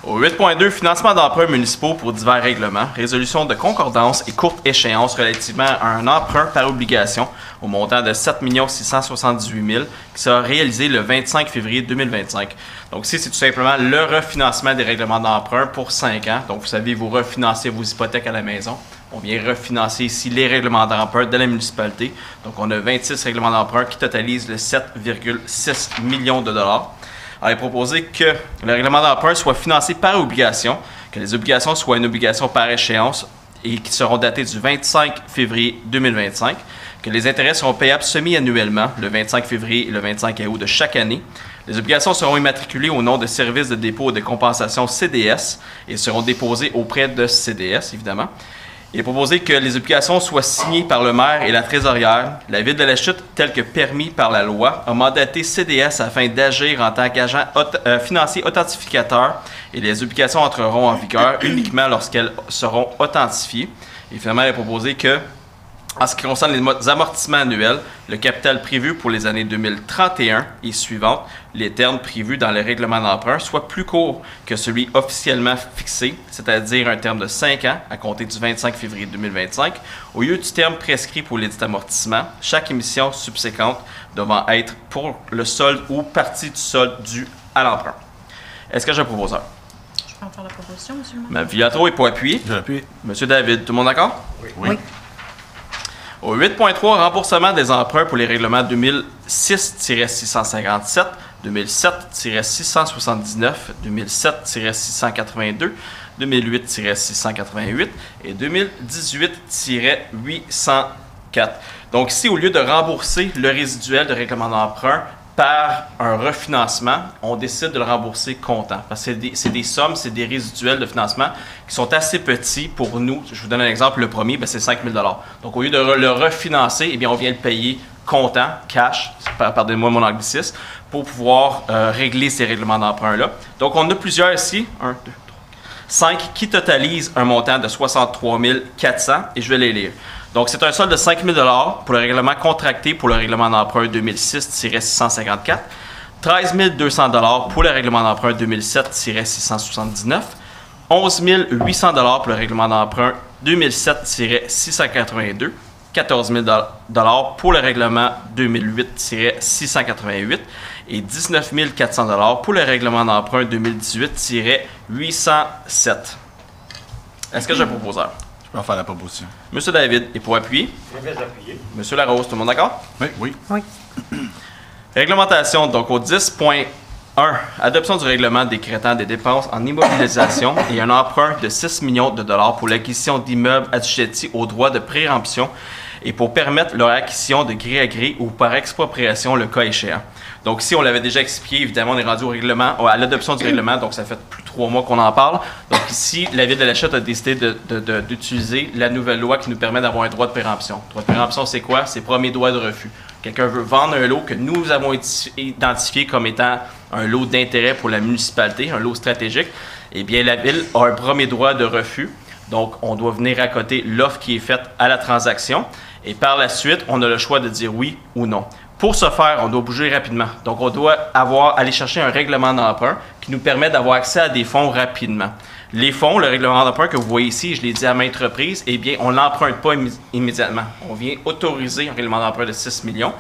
Au 8.2, financement d'emprunts municipaux pour divers règlements, résolution de concordance et courte échéance relativement à un emprunt par obligation au montant de 7 678 000 qui sera réalisé le 25 février 2025. Donc ici, c'est tout simplement le refinancement des règlements d'emprunt pour 5 ans. Donc vous savez, vous refinancez vos hypothèques à la maison. On vient refinancer ici les règlements d'emprunt de la municipalité. Donc on a 26 règlements d'emprunt qui totalisent le 7,6 millions de dollars. Alors, il est proposé que le règlement d'emprunt soit financé par obligation, que les obligations soient une obligation par échéance et qui seront datées du 25 février 2025, que les intérêts seront payables semi-annuellement, le 25 février et le 25 août de chaque année. Les obligations seront immatriculées au nom de Services de dépôt et de compensation CDS et seront déposées auprès de CDS, évidemment. Il est proposé que les obligations soient signées par le maire et la trésorière. La Ville de la Chute, tel que permis par la loi, a mandaté CDS afin d'agir en tant qu'agent financier authentificateur et les obligations entreront en vigueur uniquement lorsqu'elles seront authentifiées. Et finalement, il est proposé que, en ce qui concerne les amortissements annuels, le capital prévu pour les années 2031 et suivantes, les termes prévus dans le règlement d'emprunt soient plus courts que celui officiellement fixé, c'est-à-dire un terme de 5 ans à compter du 25 février 2025, au lieu du terme prescrit pour les dits amortissements, chaque émission subséquente devant être pour le solde ou partie du solde dû à l'emprunt. Est-ce que j'ai un proposeur? Je peux en faire la proposition, M. le maire? Mme Villato est pour appuyer. Je l'appuie. M. David, tout le monde d'accord? Oui. Au 8.3, remboursement des emprunts pour les règlements 2006-657, 2007-679, 2007-682, 2008-688 et 2018-804. Donc ici, au lieu de rembourser le résiduel de règlement d'emprunt par un refinancement, on décide de le rembourser comptant. Parce que c'est des sommes, c'est des résiduels de financement qui sont assez petits pour nous. Je vous donne un exemple. Le premier, c'est 5 000 $. Donc, au lieu de le refinancer, eh bien, on vient le payer comptant, cash, pardonnez-moi mon anglicisme, pour pouvoir régler ces règlements d'emprunt-là. Donc, on a plusieurs ici. 1, 2, 3, 5 qui totalisent un montant de 63 400 et je vais les lire. Donc, c'est un solde de 5 000 $ pour le règlement contracté pour le règlement d'emprunt 2006-654, 13 200 $ pour le règlement d'emprunt 2007-679, 11 800 $ pour le règlement d'emprunt 2007-682, 14 000 $ pour le règlement 2008-688 et 19 400 $ pour le règlement d'emprunt 2018-807. Est-ce que j'ai un proposeur? Je peux en faire la proposition. Monsieur David est pour appuyer. Je vais appuyer. Monsieur Larose, tout le monde d'accord? Oui, oui. Oui. Réglementation, donc au 10.1, adoption du règlement décrétant des dépenses en immobilisation et un emprunt de 6 millions de dollars pour l'acquisition d'immeubles assujettis aux droits de préemption et pour permettre leur acquisition de gré à gré ou par expropriation le cas échéant. Donc ici, on l'avait déjà expliqué, évidemment, on est rendu au règlement, à l'adoption du règlement, donc ça fait plus de 3 mois qu'on en parle. Donc ici, la Ville de la Chute a décidé d'utiliser la nouvelle loi qui nous permet d'avoir un droit de préemption. Le droit de préemption, c'est quoi? C'est premier droit de refus. Quelqu'un veut vendre un lot que nous avons identifié comme étant un lot d'intérêt pour la municipalité, un lot stratégique. Eh bien, la Ville a un premier droit de refus. Donc, on doit venir accoter l'offre qui est faite à la transaction. Et par la suite, on a le choix de dire oui ou non. Pour ce faire, on doit bouger rapidement. Donc, on doit aller chercher un règlement d'emprunt qui nous permet d'avoir accès à des fonds rapidement. Les fonds, le règlement d'emprunt que vous voyez ici, je l'ai dit à maintes reprises, eh bien, on ne l'emprunte pas immédiatement. On vient autoriser un règlement d'emprunt de 6 millions.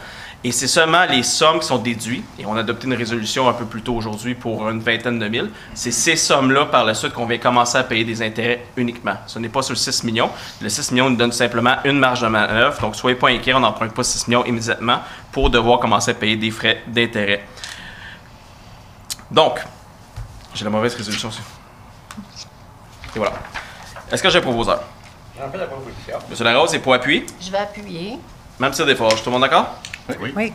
Et c'est seulement les sommes qui sont déduites, et on a adopté une résolution un peu plus tôt aujourd'hui pour une vingtaine de mille, c'est ces sommes-là par la suite qu'on vient commencer à payer des intérêts uniquement. Ce n'est pas sur le 6 millions. Le 6 millions nous donne simplement une marge de manœuvre, donc soyez pas inquiets, on n'emprunte pas 6 millions immédiatement pour devoir commencer à payer des frais d'intérêt. Donc, j'ai la mauvaise résolution aussi. Et voilà. Est-ce que j'ai un proposeur? J'en fais la proposition. Monsieur Larose est pour appuyer. Je vais appuyer. Même si des forges. Tout le monde d'accord? Oui. Oui.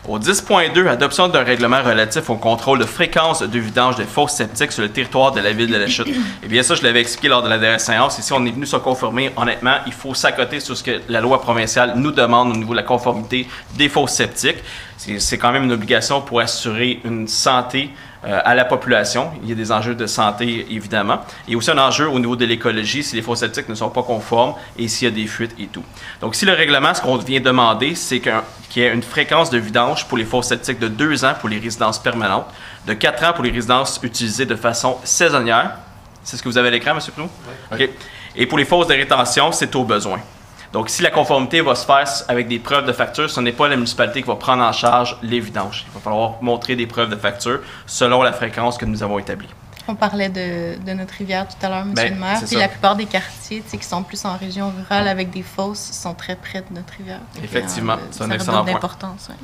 Au 10.2, adoption d'un règlement relatif au contrôle de fréquence de vidange des fosses septiques sur le territoire de la Ville de la Chute. Eh bien, ça, je l'avais expliqué lors de la dernière séance. Ici, on est venu se conformer. Honnêtement, il faut s'accoter sur ce que la loi provinciale nous demande au niveau de la conformité des fosses septiques. C'est quand même une obligation pour assurer une santé à la population. Il y a des enjeux de santé, évidemment. Et aussi un enjeu au niveau de l'écologie, si les fosses septiques ne sont pas conformes et s'il y a des fuites et tout. Donc, si le règlement, ce qu'on vient demander, c'est qu'il y ait une fréquence de vidange pour les fosses septiques de 2 ans pour les résidences permanentes, de 4 ans pour les résidences utilisées de façon saisonnière. C'est ce que vous avez à l'écran, M. Prou? Oui. OK. Et pour les fosses de rétention, c'est au besoin. Donc, si la conformité va se faire avec des preuves de facture, ce n'est pas la municipalité qui va prendre en charge les vidanges. Il va falloir montrer des preuves de facture selon la fréquence que nous avons établie. On parlait de notre rivière tout à l'heure, M. Ben, le maire. c'est Puis ça. la plupart des quartiers qui sont plus en région rurale avec des fosses sont très près de notre rivière. Effectivement, c'est un ça excellent redonne point. d'importance. Ouais.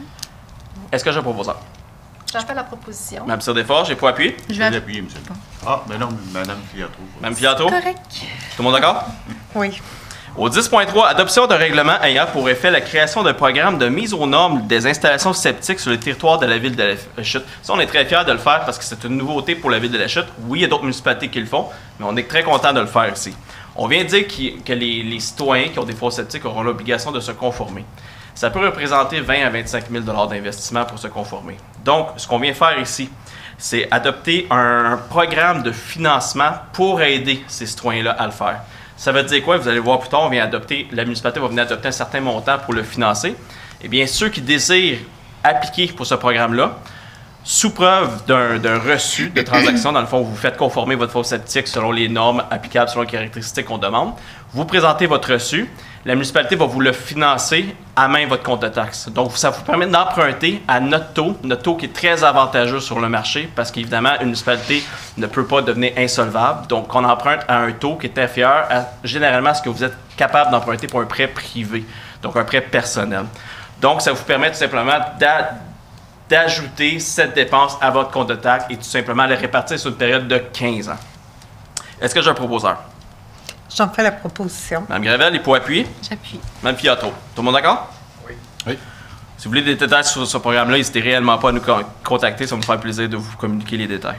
Est-ce que j'ai un proposeur? J'en fais la proposition. Mme Sir-Desforges, j'ai pas appuyé. Je Je vais vais appuyer, monsieur. Ah, ben non, Madame Fiatro. Mme Piatro? correct. Tout le monde d'accord? Oui. Au 10.3, adoption d'un règlement ayant pour effet la création d'un programme de mise aux normes des installations septiques sur le territoire de la Ville de la Chute. Ça, on est très fiers de le faire parce que c'est une nouveauté pour la Ville de la Chute. Oui, il y a d'autres municipalités qui le font, mais on est très content de le faire ici. On vient de dire que les citoyens qui ont des foyers septiques auront l'obligation de se conformer. Ça peut représenter 20 à 25 000 $ d'investissement pour se conformer. Donc, ce qu'on vient faire ici, c'est adopter un programme de financement pour aider ces citoyens-là à le faire. Ça veut dire quoi? Vous allez voir plus tard, la municipalité va venir adopter un certain montant pour le financer. Eh bien, ceux qui désirent appliquer pour ce programme-là, sous preuve d'un reçu de transaction, dans le fond, vous faites conformer votre foyer septique selon les normes applicables, selon les caractéristiques qu'on demande. Vous présentez votre reçu. La municipalité va vous le financer à main votre compte de taxe. Donc, ça vous permet d'emprunter à notre taux qui est très avantageux sur le marché parce qu'évidemment, une municipalité ne peut pas devenir insolvable. Donc, on emprunte à un taux qui est inférieur à généralement ce que vous êtes capable d'emprunter pour un prêt privé, donc un prêt personnel. Donc, ça vous permet tout simplement d'ajouter cette dépense à votre compte de taxe et tout simplement la répartir sur une période de 15 ans. Est-ce que j'ai un proposeur? J'en fais la proposition. Mme Gravel, il faut appuyer. J'appuie. Mme Piatro, tout le monde d'accord? Oui. Oui. Si vous voulez des détails sur ce programme-là, n'hésitez réellement pas à nous contacter, ça va me faire plaisir de vous communiquer les détails.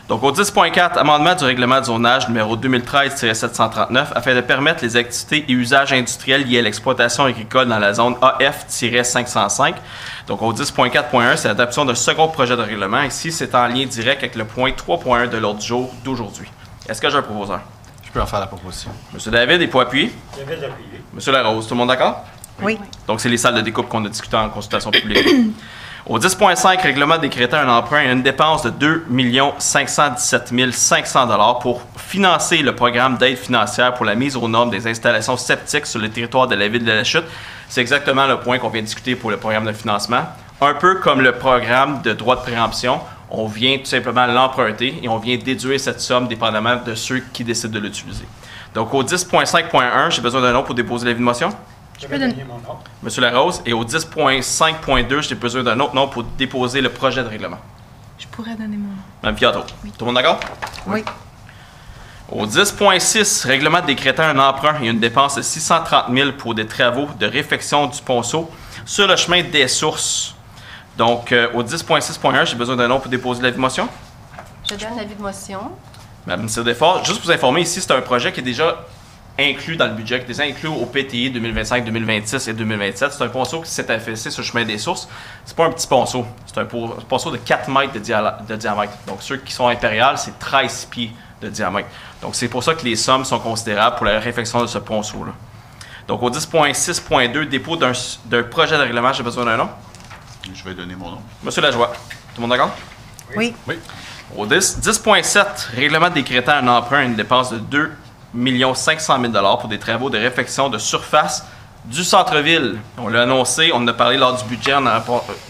Donc, au 10.4, amendement du règlement de zonage numéro 2013-739 afin de permettre les activités et usages industriels liés à l'exploitation agricole dans la zone AF-505. Donc, au 10.4.1, c'est l'adoption d'un second projet de règlement. Ici, c'est en lien direct avec le point 3.1 de l'ordre du jour d'aujourd'hui. Est-ce que j'ai un proposeur? Je peux en faire la proposition. Monsieur David, il faut appuyer. Je vais appuyer. Monsieur Larose, tout le monde d'accord? Oui. Donc, c'est les salles de découpe qu'on a discutées en consultation publique. Au 10.5, règlement décrétant un emprunt et une dépense de 2 517 500 $ pour financer le programme d'aide financière pour la mise aux normes des installations septiques sur le territoire de la ville de La Chute. C'est exactement le point qu'on vient de discuter pour le programme de financement. Un peu comme le programme de droit de préemption, on vient tout simplement l'emprunter et on vient déduire cette somme dépendamment de ceux qui décident de l'utiliser. Donc, au 10.5.1, j'ai besoin d'un nom pour déposer l'avis de motion. Je vais donner mon nom. Monsieur Larose. Et au 10.5.2, j'ai besoin d'un autre nom pour déposer le projet de règlement. Je pourrais donner mon nom. Mme Piatro. Oui. Tout le monde d'accord? Oui. Au 10.6, règlement décrétant un emprunt et une dépense de 630 000 pour des travaux de réfection du ponceau sur le chemin des sources. Donc, au 10.6.1, j'ai besoin d'un nom pour déposer l'avis de motion. Je donne l'avis de motion. Mme Desforges, juste pour vous informer, ici, c'est un projet qui est déjà inclus dans le budget, qui est déjà inclus au PTI 2025, 2026 et 2027. C'est un ponceau qui s'est affaissé sur le chemin des sources. C'est pas un petit ponceau. C'est un ponceau de 4 mètres de diamètre. Donc, ceux qui sont impériales, c'est 13 pieds de diamètre. Donc, c'est pour ça que les sommes sont considérables pour la réfection de ce ponceau-là. Donc, au 10.6.2, dépôt d'un projet de règlement, j'ai besoin d'un nom. Je vais donner mon nom. Monsieur Lajoie, tout le monde d'accord? Oui. Oui. Au 10.7, règlement décrétant un emprunt et une dépense de 2 500 000 $ pour des travaux de réfection de surface du centre-ville. On l'a annoncé, on en a parlé lors du budget, on en a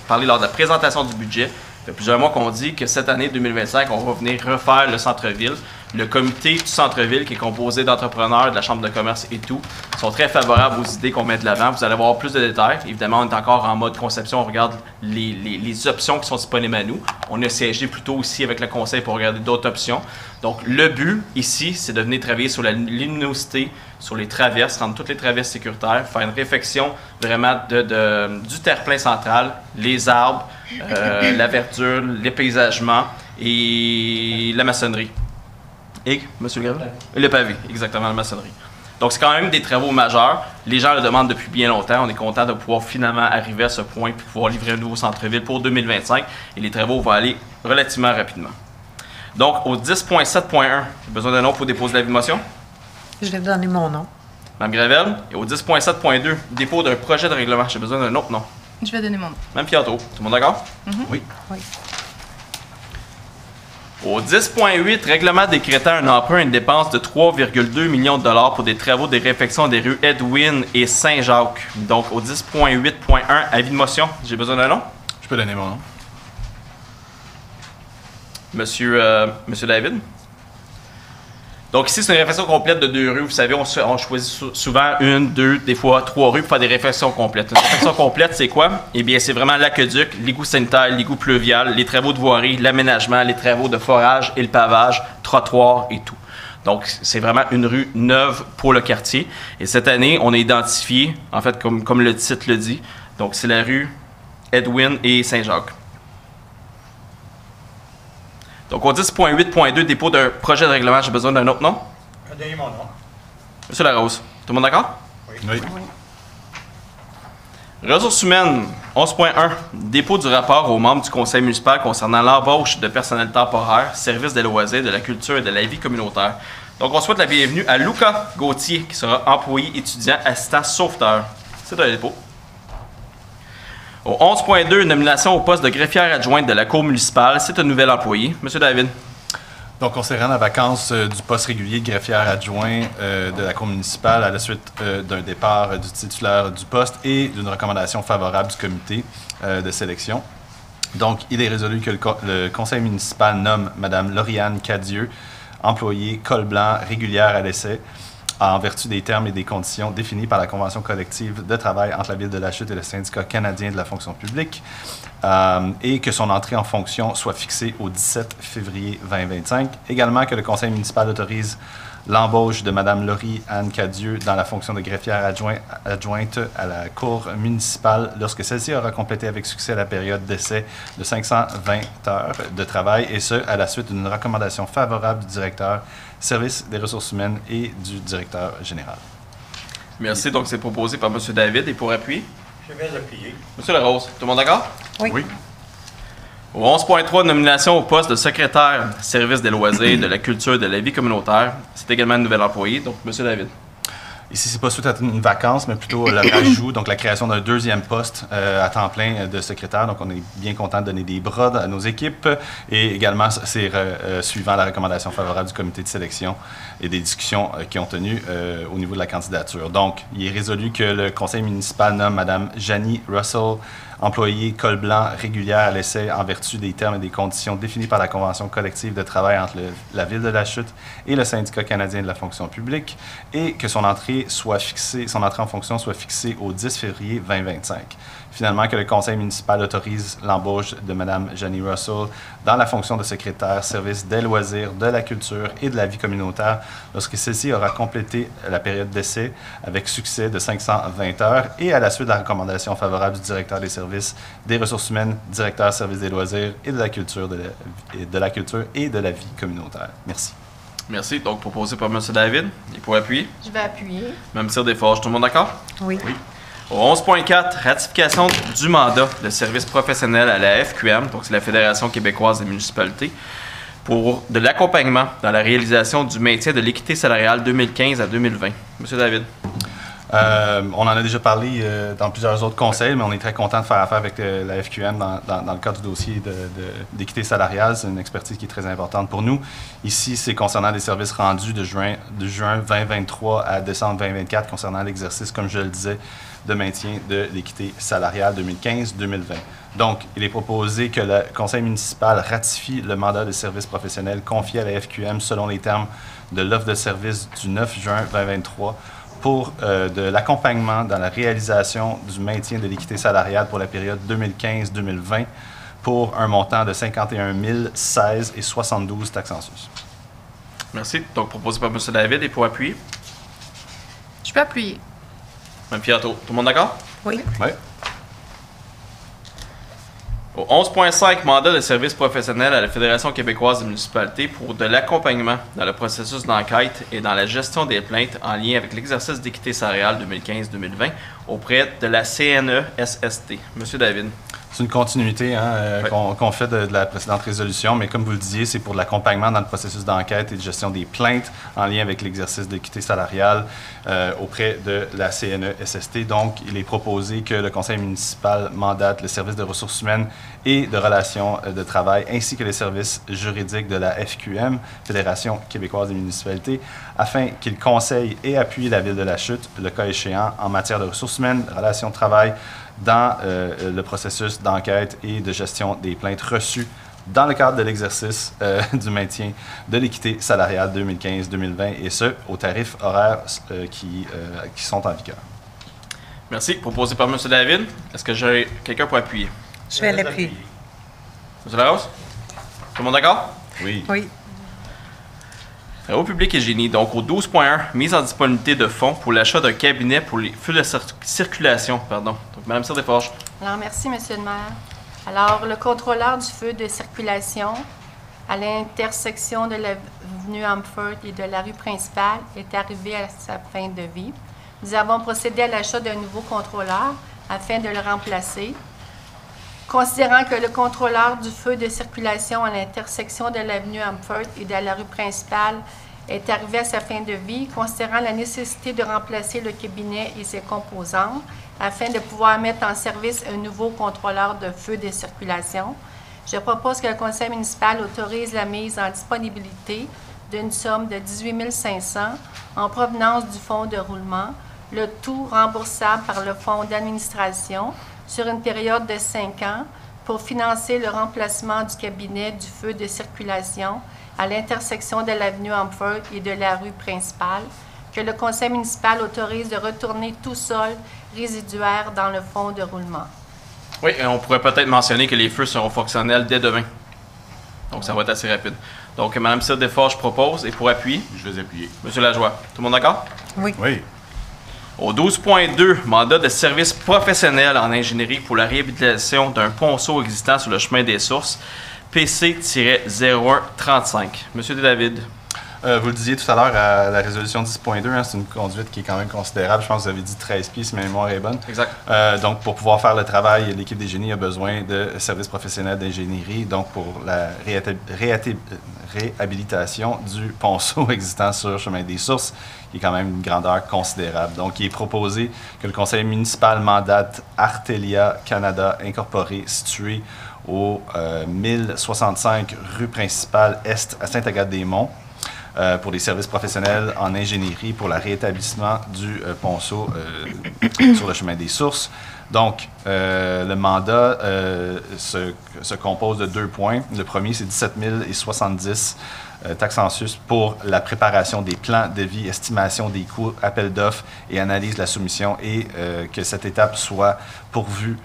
parlé lors de la présentation du budget. Ça fait plusieurs mois qu'on dit que cette année 2025, on va venir refaire le centre-ville. Le comité du centre-ville, qui est composé d'entrepreneurs, de la Chambre de commerce et tout, sont très favorables aux idées qu'on met de l'avant. Vous allez avoir plus de détails. Évidemment, on est encore en mode conception. On regarde les options qui sont disponibles à nous. On a siégé plutôt aussi avec le conseil pour regarder d'autres options. Donc, le but ici, c'est de venir travailler sur la luminosité, sur les traverses, rendre toutes les traverses sécuritaires, faire une réfection vraiment du terre-plein central, les arbres, la verdure, l'épaysagement et la maçonnerie. Et, M. Gravel? Le pavé, exactement, la maçonnerie. Donc, c'est quand même des travaux majeurs. Les gens le demandent depuis bien longtemps. On est content de pouvoir finalement arriver à ce point et pouvoir livrer un nouveau centre-ville pour 2025. Et les travaux vont aller relativement rapidement. Donc, au 10.7.1, j'ai besoin d'un nom pour déposer l'avis de motion. Je vais donner mon nom. Mme Gravel. Et au 10.7.2, dépôt d'un projet de règlement. J'ai besoin d'un autre nom. Je vais donner mon nom. Mme Piatro. Tout le monde d'accord? Oui. Oui. Au 10.8, règlement décrétant un emprunt et une dépense de 3,2 millions de $ pour des travaux de réfection des rues Edwin et Saint-Jacques. Donc, au 10.8.1, avis de motion. J'ai besoin d'un nom. Je peux donner mon nom. Monsieur David. Donc ici, c'est une réfection complète de 2 rues. Vous savez, on choisit souvent 1, 2, des fois 3 rues pour faire des réfections complètes. Une réfection complète, c'est quoi? Eh bien, c'est vraiment l'aqueduc, l'égout sanitaire, l'égout pluvial, les travaux de voirie, l'aménagement, les travaux de forage et le pavage, trottoir et tout. Donc, c'est vraiment une rue neuve pour le quartier. Et cette année, on a identifié, en fait, comme le titre le dit, donc c'est la rue Edwin et Saint-Jacques. Donc, au 10.8.2, dépôt d'un projet de règlement, j'ai besoin d'un autre nom. Je vais donner mon nom. Monsieur Larose, tout le monde d'accord? Oui. Ressources humaines, 11.1. Dépôt du rapport aux membres du conseil municipal concernant l'embauche de personnel temporaire, services des loisirs, de la culture et de la vie communautaire. Donc, on souhaite la bienvenue à Luca Gauthier, qui sera employé étudiant assistant sauveteur. C'est un dépôt. Au 11.2, nomination au poste de greffière adjointe de la cour municipale. C'est un nouvel employé. Monsieur David. Donc, concernant la vacance du poste régulier de greffière adjoint de la cour municipale à la suite d'un départ du titulaire du poste et d'une recommandation favorable du comité de sélection. Donc, il est résolu que le conseil municipal nomme Mme Lauriane Cadieux, employée col blanc régulière à l'essai, en vertu des termes et des conditions définis par la Convention collective de travail entre la Ville de la Chute et le Syndicat canadien de la fonction publique, et que son entrée en fonction soit fixée au 17 février 2025. Également, que le conseil municipal autorise l'embauche de Mme Laurie-Anne Cadieux dans la fonction de greffière adjointe à la Cour municipale lorsque celle-ci aura complété avec succès la période d'essai de 520 heures de travail, et ce, à la suite d'une recommandation favorable du directeur service des ressources humaines et du directeur général. Merci. Donc, c'est proposé par M. David. Et pour appuyer? Je vais appuyer. M. Larose, tout le monde d'accord? Oui. Au 11.3, nomination au poste de secrétaire service des loisirs, de la culture et de la vie communautaire. C'est également un nouvel employé. Donc, M. David. Ici, c'est pas suite à une vacance, mais plutôt le rajout, donc la création d'un deuxième poste à temps plein de secrétaire. Donc, on est bien content de donner des bras à nos équipes. Et également, c'est suivant la recommandation favorable du comité de sélection et des discussions qui ont tenu au niveau de la candidature. Donc, il est résolu que le conseil municipal nomme Mme Janie Russell, employée col blanc régulière à l'essai en vertu des termes et des conditions définis par la Convention collective de travail entre la Ville de la Chute et le Syndicat canadien de la fonction publique, et que son entrée en fonction soit fixée au 10 février 2025. Finalement, que le conseil municipal autorise l'embauche de Mme Janie Russell dans la fonction de secrétaire service des loisirs, de la culture et de la vie communautaire lorsque celle-ci aura complété la période d'essai avec succès de 520 heures, et à la suite de la recommandation favorable du directeur des services des ressources humaines, directeur service des loisirs et de la culture et de la vie communautaire. Merci. Merci. Donc, proposé par M. David. Et pour appuyer? Je vais appuyer. Même tir des forges. Tout le monde d'accord? Oui. Au 11.4, ratification du mandat de service professionnel à la FQM, donc c'est la Fédération québécoise des municipalités, pour de l'accompagnement dans la réalisation du maintien de l'équité salariale 2015 à 2020. Monsieur David. On en a déjà parlé dans plusieurs autres conseils, mais on est très content de faire affaire avec la FQM dans le cadre du dossier d'équité salariale. C'est une expertise qui est très importante pour nous. Ici, c'est concernant les services rendus de juin 2023 à décembre 2024, concernant l'exercice, comme je le disais, de maintien de l'équité salariale 2015-2020. Donc, il est proposé que le conseil municipal ratifie le mandat de service professionnel confié à la FQM selon les termes de l'offre de service du 9 juin 2023 pour de l'accompagnement dans la réalisation du maintien de l'équité salariale pour la période 2015-2020 pour un montant de 51 016 et 72 taxes en sus. Merci. Donc, proposé par M. David. Et pour appuyer? Je peux appuyer. Mme Fiato. Tout le monde d'accord? Oui. Oui. Au 11.5, mandat de service professionnel à la Fédération québécoise des municipalités pour de l'accompagnement dans le processus d'enquête et dans la gestion des plaintes en lien avec l'exercice d'équité salariale 2015-2020 auprès de la CNESST. Monsieur David. C'est une continuité qu'on fait de la précédente résolution, mais comme vous le disiez, c'est pour de l'accompagnement dans le processus d'enquête et de gestion des plaintes en lien avec l'exercice d'équité salariale auprès de la CNESST. Donc, il est proposé que le conseil municipal mandate le service de ressources humaines et de relations de travail, ainsi que les services juridiques de la FQM, Fédération québécoise des municipalités, afin qu'ils conseillent et appuient la Ville de la Chute, le cas échéant, en matière de ressources humaines, relations de travail, dans le processus d'enquête et de gestion des plaintes reçues dans le cadre de l'exercice du maintien de l'équité salariale 2015-2020, et ce, aux tarifs horaires qui sont en vigueur. Merci. Proposé par M. David. Est-ce que j'ai quelqu'un pour appuyer? Je vais l'appuyer. M. Larose? Tout le monde d'accord? Oui. Oui. Travaux publics et génie. Donc, au 12.1, mise en disponibilité de fonds pour l'achat d'un cabinet pour les feux de circulation. Pardon. Donc, Mme Cyr-Desforges. Alors, merci, M. le maire. Alors, le contrôleur du feu de circulation à l'intersection de l'avenue Humford et de la rue principale est arrivé à sa fin de vie. Nous avons procédé à l'achat d'un nouveau contrôleur afin de le remplacer. Considérant que le contrôleur du feu de circulation à l'intersection de l'avenue Humford et de la rue principale est arrivé à sa fin de vie, considérant la nécessité de remplacer le cabinet et ses composantes afin de pouvoir mettre en service un nouveau contrôleur de feu de circulation, je propose que le conseil municipal autorise la mise en disponibilité d'une somme de 18 500 en provenance du fonds de roulement, le tout remboursable par le fonds d'administration sur une période de 5 ans pour financer le remplacement du cabinet du feu de circulation à l'intersection de l'avenue Humford et de la rue principale, que le conseil municipal autorise de retourner tout sol résiduaire dans le fonds de roulement. Oui, et on pourrait peut-être mentionner que les feux seront fonctionnels dès demain. Donc, ça va être assez rapide. Donc, Mme Cire Desforges propose, et pour appuyer, Je vais appuyer. M. Lajoie. Tout le monde d'accord? Oui. Oui. Au 12.2, mandat de service professionnel en ingénierie pour la réhabilitation d'un ponceau existant sur le chemin des sources, PC-0135. Monsieur David. Vous le disiez tout à l'heure à la résolution 10.2, hein, c'est une conduite qui est quand même considérable. Je pense que vous avez dit 13 pieds si ma mémoire est bonne. Exact. Donc, pour pouvoir faire le travail, l'équipe des génies a besoin de services professionnels d'ingénierie. Donc, pour la réhabilitation du ponceau existant sur Chemin des Sources, qui est quand même une grandeur considérable. Donc, il est proposé que le conseil municipal mandate Artelia Canada Incorporé, situé au 1065 rue principale Est à Sainte-Agathe-des-Monts, pour des services professionnels en ingénierie pour le rétablissement du ponceau sur le chemin des sources. Donc, le mandat se compose de 2 points. Le premier, c'est 17 070 taxes en sus pour la préparation des plans de vie, estimation des coûts, appel d'offres et analyse de la soumission, et que cette étape soit pourvue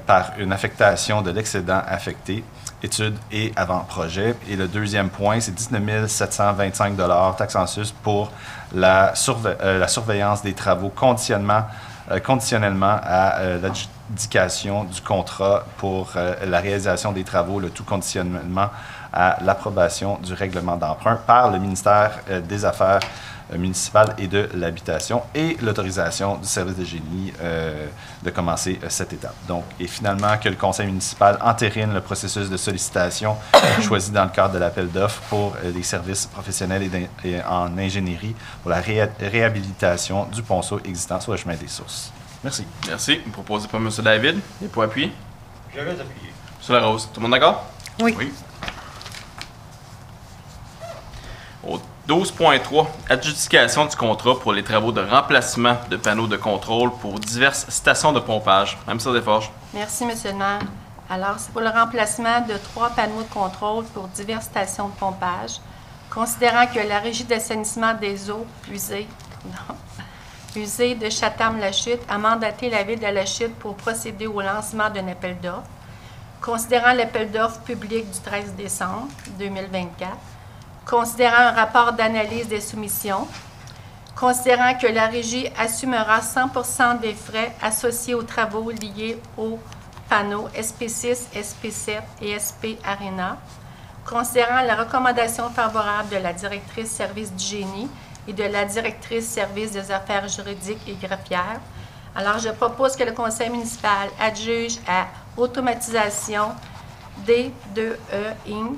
par une affectation de l'excédent affecté, études et avant-projet. Et le deuxième point, c'est 19 725 taxes en sus pour la surveillance des travaux conditionnellement à l'adjudication du contrat pour la réalisation des travaux, le tout conditionnellement à l'approbation du règlement d'emprunt par le ministère des Affaires municipales et de l'habitation et l'autorisation du service de génie de commencer cette étape. Donc, et finalement, que le conseil municipal entérine le processus de sollicitation choisi dans le cadre de l'appel d'offres pour les services professionnels et en ingénierie pour la réhabilitation du ponceau existant sur le chemin des sources. Merci. Merci. Proposé par M. David. Et pour appuyer, Je vais appuyer. M. Larose. Tout le monde d'accord? Oui. Oui. Au 12.3, adjudication du contrat pour les travaux de remplacement de panneaux de contrôle pour diverses stations de pompage. Mme Cire Desforges. Merci, M. le maire. Alors, c'est pour le remplacement de 3 panneaux de contrôle pour diverses stations de pompage. Considérant que la Régie d'assainissement des eaux usées de Chatham-la-Chute a mandaté la Ville de la Chute pour procéder au lancement d'un appel d'offres. Considérant l'appel d'offres public du 13 décembre 2024, considérant un rapport d'analyse des soumissions, considérant que la Régie assumera 100% des frais associés aux travaux liés aux panneaux SP6, SP7 et SP Arena, considérant la recommandation favorable de la directrice service du génie et de la directrice service des affaires juridiques et greffières, alors je propose que le conseil municipal adjuge à Automatisation D2E Inc.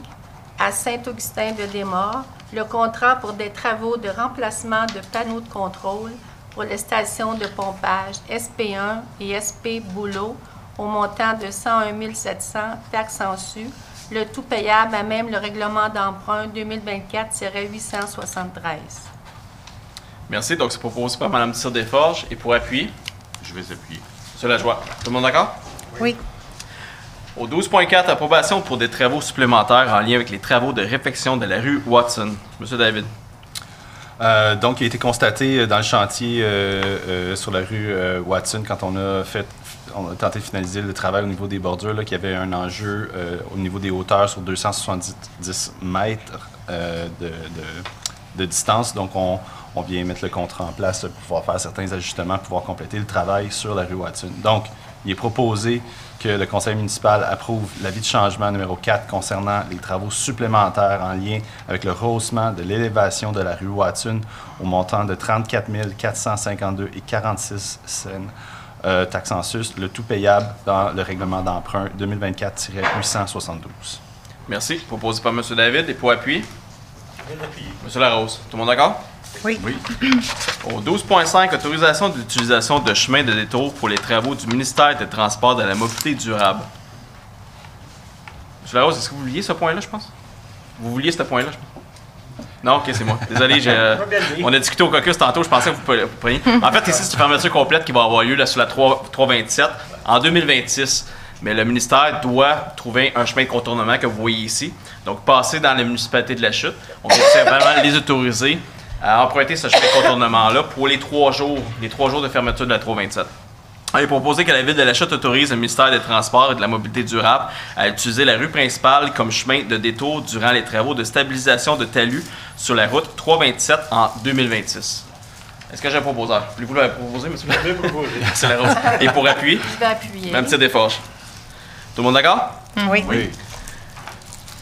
à Saint-Augustin-de-Desmaures le contrat pour des travaux de remplacement de panneaux de contrôle pour les stations de pompage SP1 et SP Boulot au montant de 101 700 taxes en sus, le tout payable à même le règlement d'emprunt 2024-873. Merci. Donc, c'est proposé par Mme Cire Desforges. Et pour appuyer, Je vais appuyer. M. Lajoie. Tout le monde d'accord? Oui. Au 12.4, approbation pour des travaux supplémentaires en lien avec les travaux de réfection de la rue Watson. M. David. Donc, il a été constaté dans le chantier sur la rue Watson, quand on a tenté de finaliser le travail au niveau des bordures, qu'il y avait un enjeu au niveau des hauteurs sur 270 mètres de distance. Donc, on vient mettre le contrat en place pour pouvoir faire certains ajustements, pour pouvoir compléter le travail sur la rue Watson. Donc, Il est proposé que le conseil municipal approuve l'avis de changement numéro 4 concernant les travaux supplémentaires en lien avec le rehaussement de l'élévation de la rue Watson au montant de 34 452,46 $, taxe en sus, le tout payable dans le règlement d'emprunt 2024-872. Merci. Proposé par M. David et pour appui. Je vais l'appuyer. M. Larose. Tout le monde d'accord? Oui. Oui. Au 12.5, autorisation de l'utilisation de chemins de détour pour les travaux du ministère des Transports et de la mobilité durable. M. Larose, est-ce que vous vouliez ce point-là, je pense? Vous vouliez ce point-là, je pense? Non, ok, c'est moi. Désolé, on a discuté au caucus tantôt, je pensais que vous preniez. En fait, ici, c'est une fermeture complète qui va avoir lieu là, sur la 327 en 2026. Mais le ministère doit trouver un chemin de contournement que vous voyez ici. Donc, passer dans la municipalité de La Chute. On essaie vraiment les autoriser à emprunter ce chemin de contournement-là pour les 3 jours de fermeture de la 327. Il est proposé que la Ville de La Chute autorise le ministère des Transports et de la Mobilité durable à utiliser la rue principale comme chemin de détour durant les travaux de stabilisation de talus sur la route 327 en 2026. Est-ce que j'ai un proposeur? Voulez-vous le proposer, monsieur? Je vais proposer. C'est la rose. Et pour appui, Je vais appuyer. même petit Desforges. Tout le monde d'accord? Oui. Oui.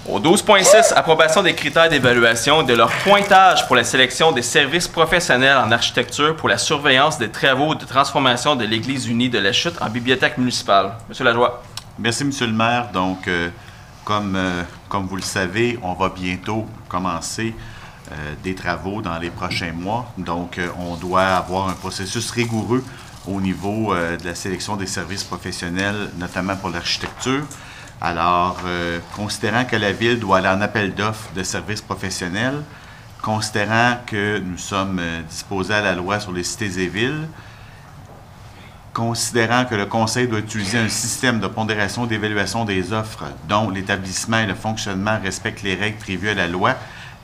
Au 12.6, approbation des critères d'évaluation et de leur pointage pour la sélection des services professionnels en architecture pour la surveillance des travaux de transformation de l'Église unie de La Chute en bibliothèque municipale. Monsieur Lajoie. Merci, Monsieur le maire. Donc, comme vous le savez, on va bientôt commencer des travaux dans les prochains mois. Donc, on doit avoir un processus rigoureux au niveau de la sélection des services professionnels, notamment pour l'architecture. Alors, considérant que la Ville doit aller en appel d'offres de services professionnels, considérant que nous sommes disposés à la loi sur les cités et villes, considérant que le Conseil doit utiliser un système de pondération d'évaluation des offres dont l'établissement et le fonctionnement respectent les règles prévues à la loi,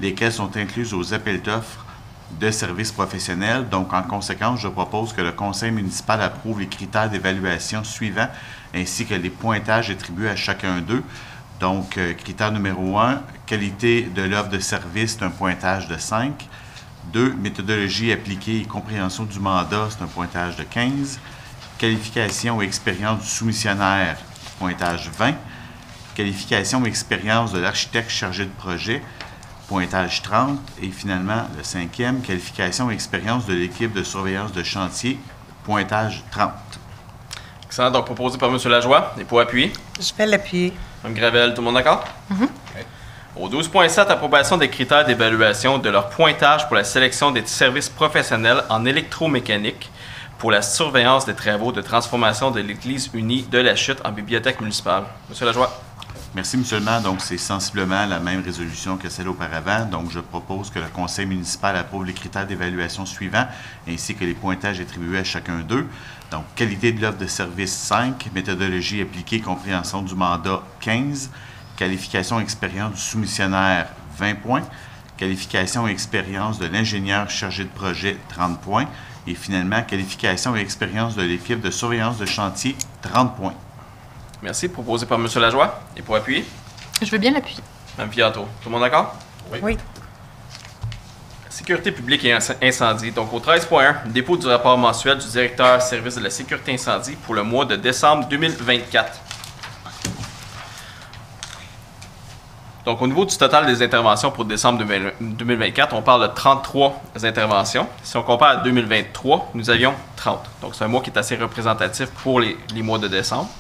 lesquelles sont incluses aux appels d'offres de services professionnels. Donc, en conséquence, je propose que le Conseil municipal approuve les critères d'évaluation suivants ainsi que les pointages attribués à chacun d'eux. Donc, critère numéro 1, qualité de l'offre de service, c'est un pointage de 5. 2, méthodologie appliquée et compréhension du mandat, c'est un pointage de 15. Qualification et expérience du soumissionnaire, pointage 20. Qualification et expérience de l'architecte chargé de projet, pointage 30. Et finalement, le 5e, qualification et expérience de l'équipe de surveillance de chantier, pointage 30. Excellent. Donc, proposé par M. Lajoie. Et pour appuyer. Je vais l'appuyer. Mme Gravel, tout le monde d'accord? Au 12.7, approbation des critères d'évaluation de leur pointage pour la sélection des services professionnels en électromécanique pour la surveillance des travaux de transformation de l'Église unie de La Chute en bibliothèque municipale. M. Lajoie. Merci, M. le maire. Donc, c'est sensiblement la même résolution que celle auparavant. Donc, je propose que le Conseil municipal approuve les critères d'évaluation suivants, ainsi que les pointages attribués à chacun d'eux. Donc, qualité de l'offre de service 5, méthodologie appliquée, compréhension du mandat 15, qualification et expérience du soumissionnaire 20 points, qualification et expérience de l'ingénieur chargé de projet 30 points, et finalement, qualification et expérience de l'équipe de surveillance de chantier 30 points. Merci. Proposé par M. Lajoie. Et pour appuyer. Je veux bien l'appuyer. Mme Piatto. Tout le monde d'accord? Oui. Sécurité publique et incendie. Donc, au 13.1, dépôt du rapport mensuel du directeur service de la sécurité incendie pour le mois de décembre 2024. Donc, au niveau du total des interventions pour décembre 2024, on parle de 33 interventions. Si on compare à 2023, nous avions 30. Donc, c'est un mois qui est assez représentatif pour les mois de décembre.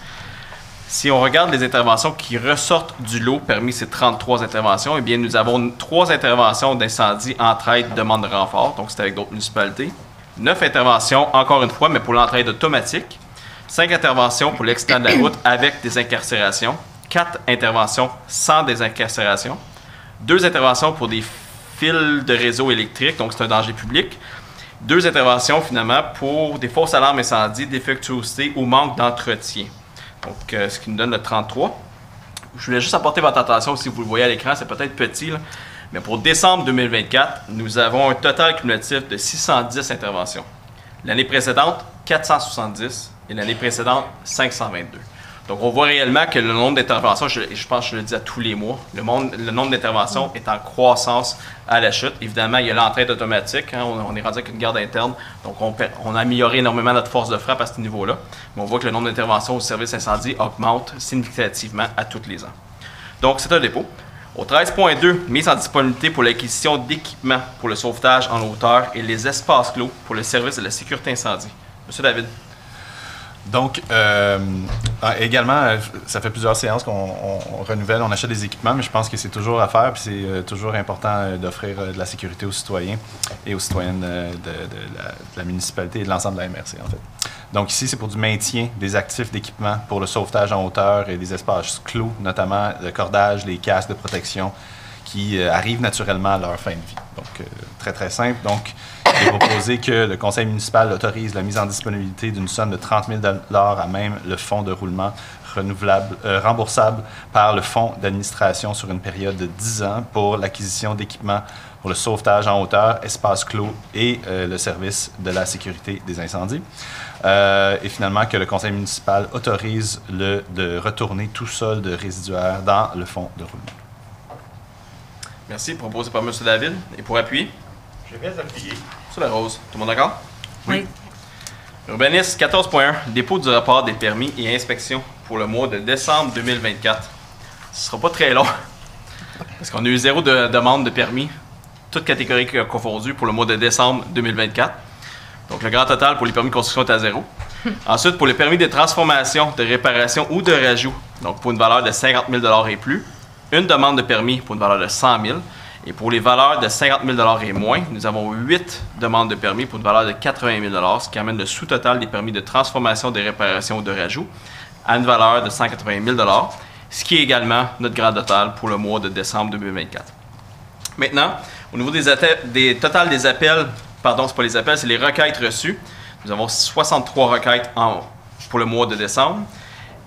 Si on regarde les interventions qui ressortent du lot parmi ces 33 interventions, eh bien, nous avons 3 interventions d'incendie, entraide, demande de renfort, donc c'est avec d'autres municipalités. 9 interventions, encore une fois, mais pour l'entraide automatique. 5 interventions pour l'accident de la route avec des incarcérations. 4 interventions sans désincarcération. 2 interventions pour des fils de réseau électrique, donc c'est un danger public. 2 interventions, finalement, pour des fausses alarmes incendie, défectuosité ou manque d'entretien. Donc, ce qui nous donne le 33. Je voulais juste apporter votre attention, si vous le voyez à l'écran, c'est peut-être petit, là, mais pour décembre 2024, nous avons un total cumulatif de 610 interventions. L'année précédente, 470 et l'année précédente, 522. Donc, on voit réellement que le nombre d'interventions, je pense que je le dis à tous les mois, le nombre d'interventions est en croissance à la chute. Évidemment, il y a l'entraide automatique. Hein, on est rendu avec une garde interne. Donc, on a amélioré énormément notre force de frappe à ce niveau-là. Mais on voit que le nombre d'interventions au service incendie augmente significativement à tous les ans. Donc, c'est un dépôt. Au 13.2, mise en disponibilité pour l'acquisition d'équipements pour le sauvetage en hauteur et les espaces clos pour le service de la sécurité incendie. Monsieur David. Donc, également, ça fait plusieurs séances qu'on renouvelle, on achète des équipements, mais je pense que c'est toujours à faire, puis c'est toujours important d'offrir de la sécurité aux citoyens et aux citoyennes de la municipalité et de l'ensemble de la MRC, en fait. Donc ici, c'est pour du maintien des actifs d'équipement pour le sauvetage en hauteur et des espaces clos, notamment le cordage, les casques de protection qui arrivent naturellement à leur fin de vie. Donc, très, très simple. Donc, il est proposé que le conseil municipal autorise la mise en disponibilité d'une somme de 30 000 $ à même le fonds de roulement remboursable par le fonds d'administration sur une période de 10 ans pour l'acquisition d'équipements pour le sauvetage en hauteur, espace clos et le service de la sécurité des incendies. Et finalement, que le conseil municipal autorise de retourner tout solde résiduaire dans le fonds de roulement. Merci. Proposé par M. David. Et pour appuyer? Je vais appuyer. Sur la rose. Tout le monde d'accord? Oui. Urbanisme 14.1. Dépôt du rapport des permis et inspections pour le mois de décembre 2024. Ce ne sera pas très long. Parce qu'on a eu 0 de demande de permis, toutes catégories confondues, pour le mois de décembre 2024. Donc, le grand total pour les permis de construction est à 0. Ensuite, pour les permis de transformation, de réparation ou de rajout, donc pour une valeur de 50 000 $ et plus, une demande de permis pour une valeur de 100 000 $. Et pour les valeurs de 50 000 $ et moins, nous avons 8 demandes de permis pour une valeur de 80 000 $, ce qui amène le sous-total des permis de transformation, de réparation ou de rajout à une valeur de 180 000 $, ce qui est également notre grand total pour le mois de décembre 2024. Maintenant, au niveau des totales des appels, pardon, c'est pas les appels, c'est les requêtes reçues. Nous avons 63 requêtes pour le mois de décembre.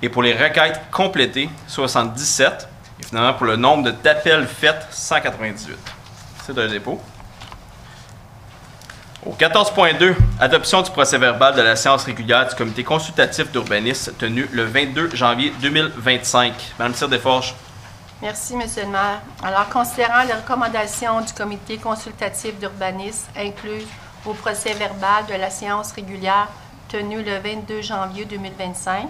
Et pour les requêtes complétées, 77. Et finalement, pour le nombre d'appels faits, 198. C'est un dépôt. Au 14.2, adoption du procès-verbal de la séance régulière du comité consultatif d'urbanisme tenue le 22 janvier 2025. Madame Tire-Desforges. Merci, Monsieur le maire. Alors, considérant les recommandations du comité consultatif d'urbanisme incluses au procès-verbal de la séance régulière tenue le 22 janvier 2025,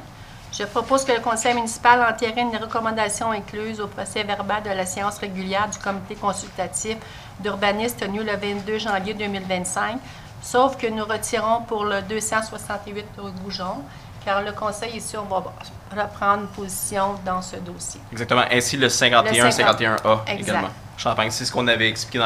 je propose que le conseil municipal entérine les recommandations incluses au procès-verbal de la séance régulière du comité consultatif d'urbanisme tenue le 22 janvier 2025, sauf que nous retirons pour le 268 rue Goujon, car le conseil ici, on va reprendre position dans ce dossier. Exactement, ainsi le 51, 51A exact. également. Champagne, c'est ce qu'on avait expliqué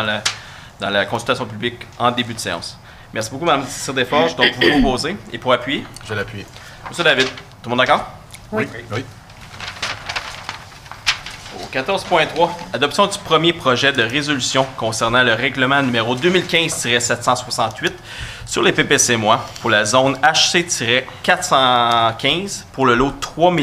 dans la consultation publique en début de séance. Merci beaucoup, Mme Tire-Desforges. Donc, vous proposez. Et pour appuyer? Je vais l'appuyer. Monsieur David, tout le monde d'accord? Oui. Oui. Au 14.3, adoption du premier projet de résolution concernant le règlement numéro 2015-768 sur les PPC-MOI pour la zone HC-415 pour le lot 3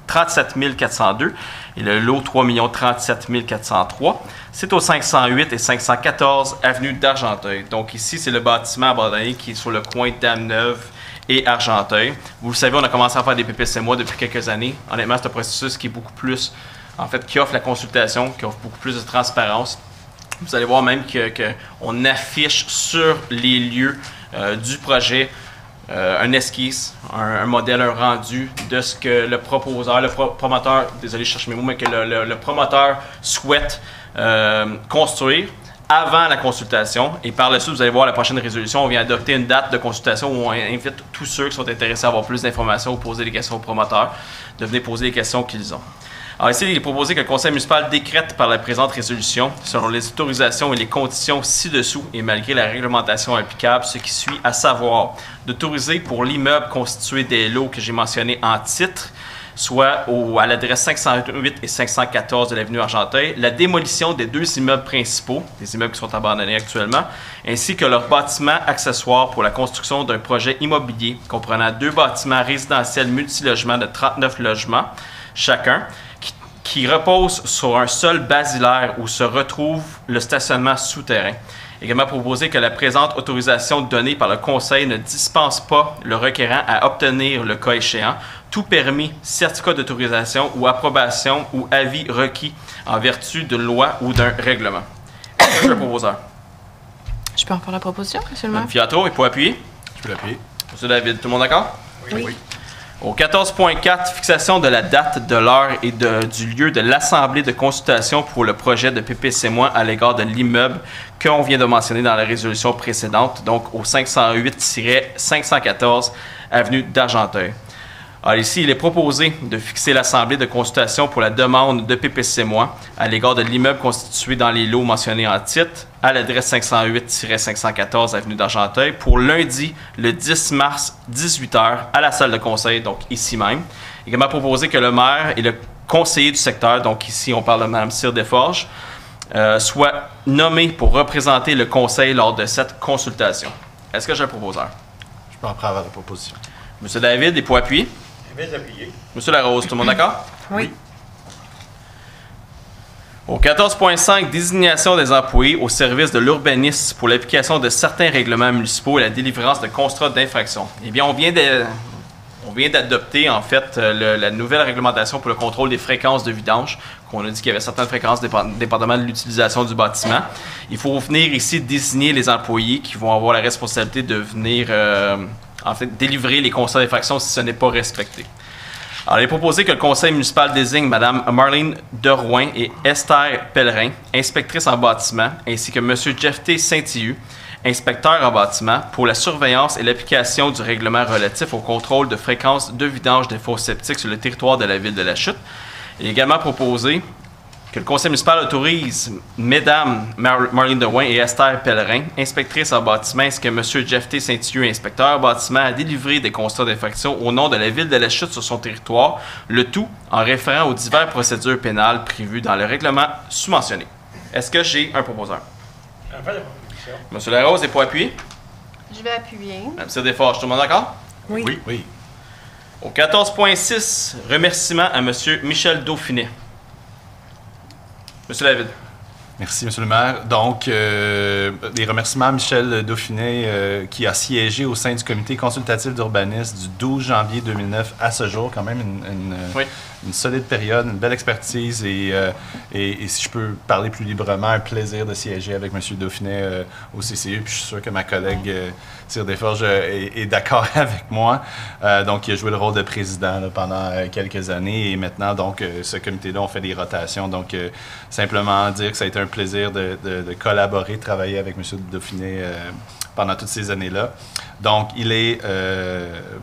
37 402 et le lot 3 37 403. C'est au 508 et 514 avenue d'Argenteuil. Donc ici, c'est le bâtiment abandonné qui est sur le coin d'Ameneuve et Argenteuil. Vous le savez, on a commencé à faire des PPC-MOI depuis quelques années. Honnêtement, c'est un processus qui est beaucoup plus, en fait, qui offre la consultation, qui offre beaucoup plus de transparence. Vous allez voir même qu'on affiche sur les lieux du projet un esquisse, un modèle, un rendu de ce que le proposeur, le promoteur, désolé, je cherche mes mots, mais que le promoteur souhaite construire avant la consultation. Et par la suite, vous allez voir la prochaine résolution, on vient adopter une date de consultation où on invite tous ceux qui sont intéressés à avoir plus d'informations ou poser des questions aux promoteurs, de venir poser les questions qu'ils ont. Alors ici, il est proposé que le conseil municipal décrète par la présente résolution, selon les autorisations et les conditions ci-dessous et malgré la réglementation applicable, ce qui suit, à savoir d'autoriser pour l'immeuble constitué des lots que j'ai mentionnés en titre, soit à l'adresse 508 et 514 de l'avenue Argenteuil, la démolition des 2 immeubles principaux, des immeubles qui sont abandonnés actuellement, ainsi que leurs bâtiments accessoires pour la construction d'un projet immobilier comprenant 2 bâtiments résidentiels multilogements de 39 logements chacun, qui repose sur un sol basilaire où se retrouve le stationnement souterrain. Également proposé que la présente autorisation donnée par le Conseil ne dispense pas le requérant à obtenir, le cas échéant, tout permis, certificat d'autorisation ou approbation ou avis requis en vertu de loi ou d'un règlement. Est-ce que j'ai un proposeur? Je peux en faire la proposition, monsieur le maire? Mme Fiato, il faut appuyer. Je peux l'appuyer. Monsieur David, tout le monde d'accord? Oui. Au 14.4, fixation de la date, de l'heure et du lieu de l'assemblée de consultation pour le projet de PPC- à l'égard de l'immeuble qu'on vient de mentionner dans la résolution précédente, donc au 508-514 avenue d'Argenteuil. Alors ici, il est proposé de fixer l'assemblée de consultation pour la demande de PPC- à l'égard de l'immeuble constitué dans les lots mentionnés en titre à l'adresse 508-514 avenue d'Argenteuil pour lundi, le 10 mars, 18h, à la salle de conseil, donc ici même. Il est également proposé que le maire et le conseiller du secteur, donc ici on parle de Mme Cyr Desforges, soient nommés pour représenter le conseil lors de cette consultation. Est-ce que j'ai un proposeur? Je peux en prendre la proposition. Monsieur David, il faut appuyer. Je vais appuyer. Monsieur Larose, tout le monde d'accord? Oui. Au 14.5, désignation des employés au service de l'urbanisme pour l'application de certains règlements municipaux et la délivrance de constats d'infraction. Eh bien, on vient d'adopter, en fait, la nouvelle réglementation pour le contrôle des fréquences de vidange, qu'on a dit qu'il y avait certaines fréquences dépendamment de l'utilisation du bâtiment. Il faut venir ici désigner les employés qui vont avoir la responsabilité de venir, en fait, délivrer les constats d'infraction si ce n'est pas respecté. Alors, il est proposé que le conseil municipal désigne Mme Marlene Derouin et Esther Pellerin, inspectrice en bâtiment, ainsi que M. Jeff T. Saint-Ihu, inspecteur en bâtiment, pour la surveillance et l'application du règlement relatif au contrôle de fréquence de vidange des fosses septiques sur le territoire de la ville de La Chute. Il est également proposé que le conseil municipal autorise Mesdames Marlene Derouin et Esther Pellerin, inspectrices en bâtiment, ainsi que M. Jeff T. Saint-Ihu, inspecteur en bâtiment, à délivrer des constats d'infraction au nom de la ville de La Chute sur son territoire, le tout en référant aux diverses procédures pénales prévues dans le règlement sous-mentionné. Est-ce que j'ai un proposeur? En fait, la proposition. M. Larose est pour appuyer. Je vais appuyer. Mme Cyr Desforges, tout le monde d'accord? Oui. Oui. Au 14.6, remerciement à M. Michel Dauphinet. Monsieur David. Merci, M. le maire. Donc, des remerciements à Michel Dauphinet, qui a siégé au sein du comité consultatif d'urbanisme du 12 janvier 2009 à ce jour. Quand même une solide période, une belle expertise et si je peux parler plus librement, un plaisir de siéger avec M. Dauphinet au CCU. Puis je suis sûr que ma collègue Cyr Desforges est d'accord avec moi. Donc, il a joué le rôle de président là, pendant quelques années et maintenant, donc, ce comité-là, on fait des rotations. Donc, simplement dire que ça a été un plaisir de collaborer, de travailler avec M. Dauphinet pendant toutes ces années-là. Donc, il est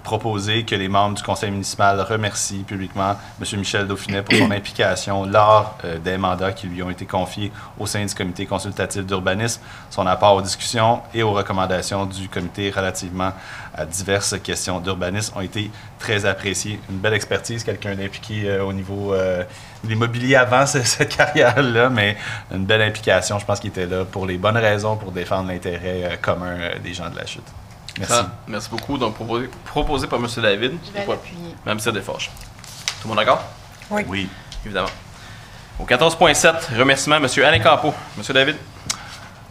proposé que les membres du conseil municipal remercient publiquement M. Michel Dauphinet pour son implication lors des mandats qui lui ont été confiés au sein du comité consultatif d'urbanisme, son apport aux discussions et aux recommandations du comité relativement à diverses questions d'urbanisme ont été très appréciées. Une belle expertise, quelqu'un d'impliqué au niveau de l'immobilier avant cette carrière-là, mais une belle implication. Je pense qu'il était là pour les bonnes raisons, pour défendre l'intérêt commun des gens de La Chute. Merci. Merci beaucoup. Donc, proposé par M. David. Je vais l'appuyer. Mme Cyr Desforges. Tout le monde d'accord? Oui. Oui. Évidemment. Au 14.7, remerciement à M. Alain Campeau. M. David.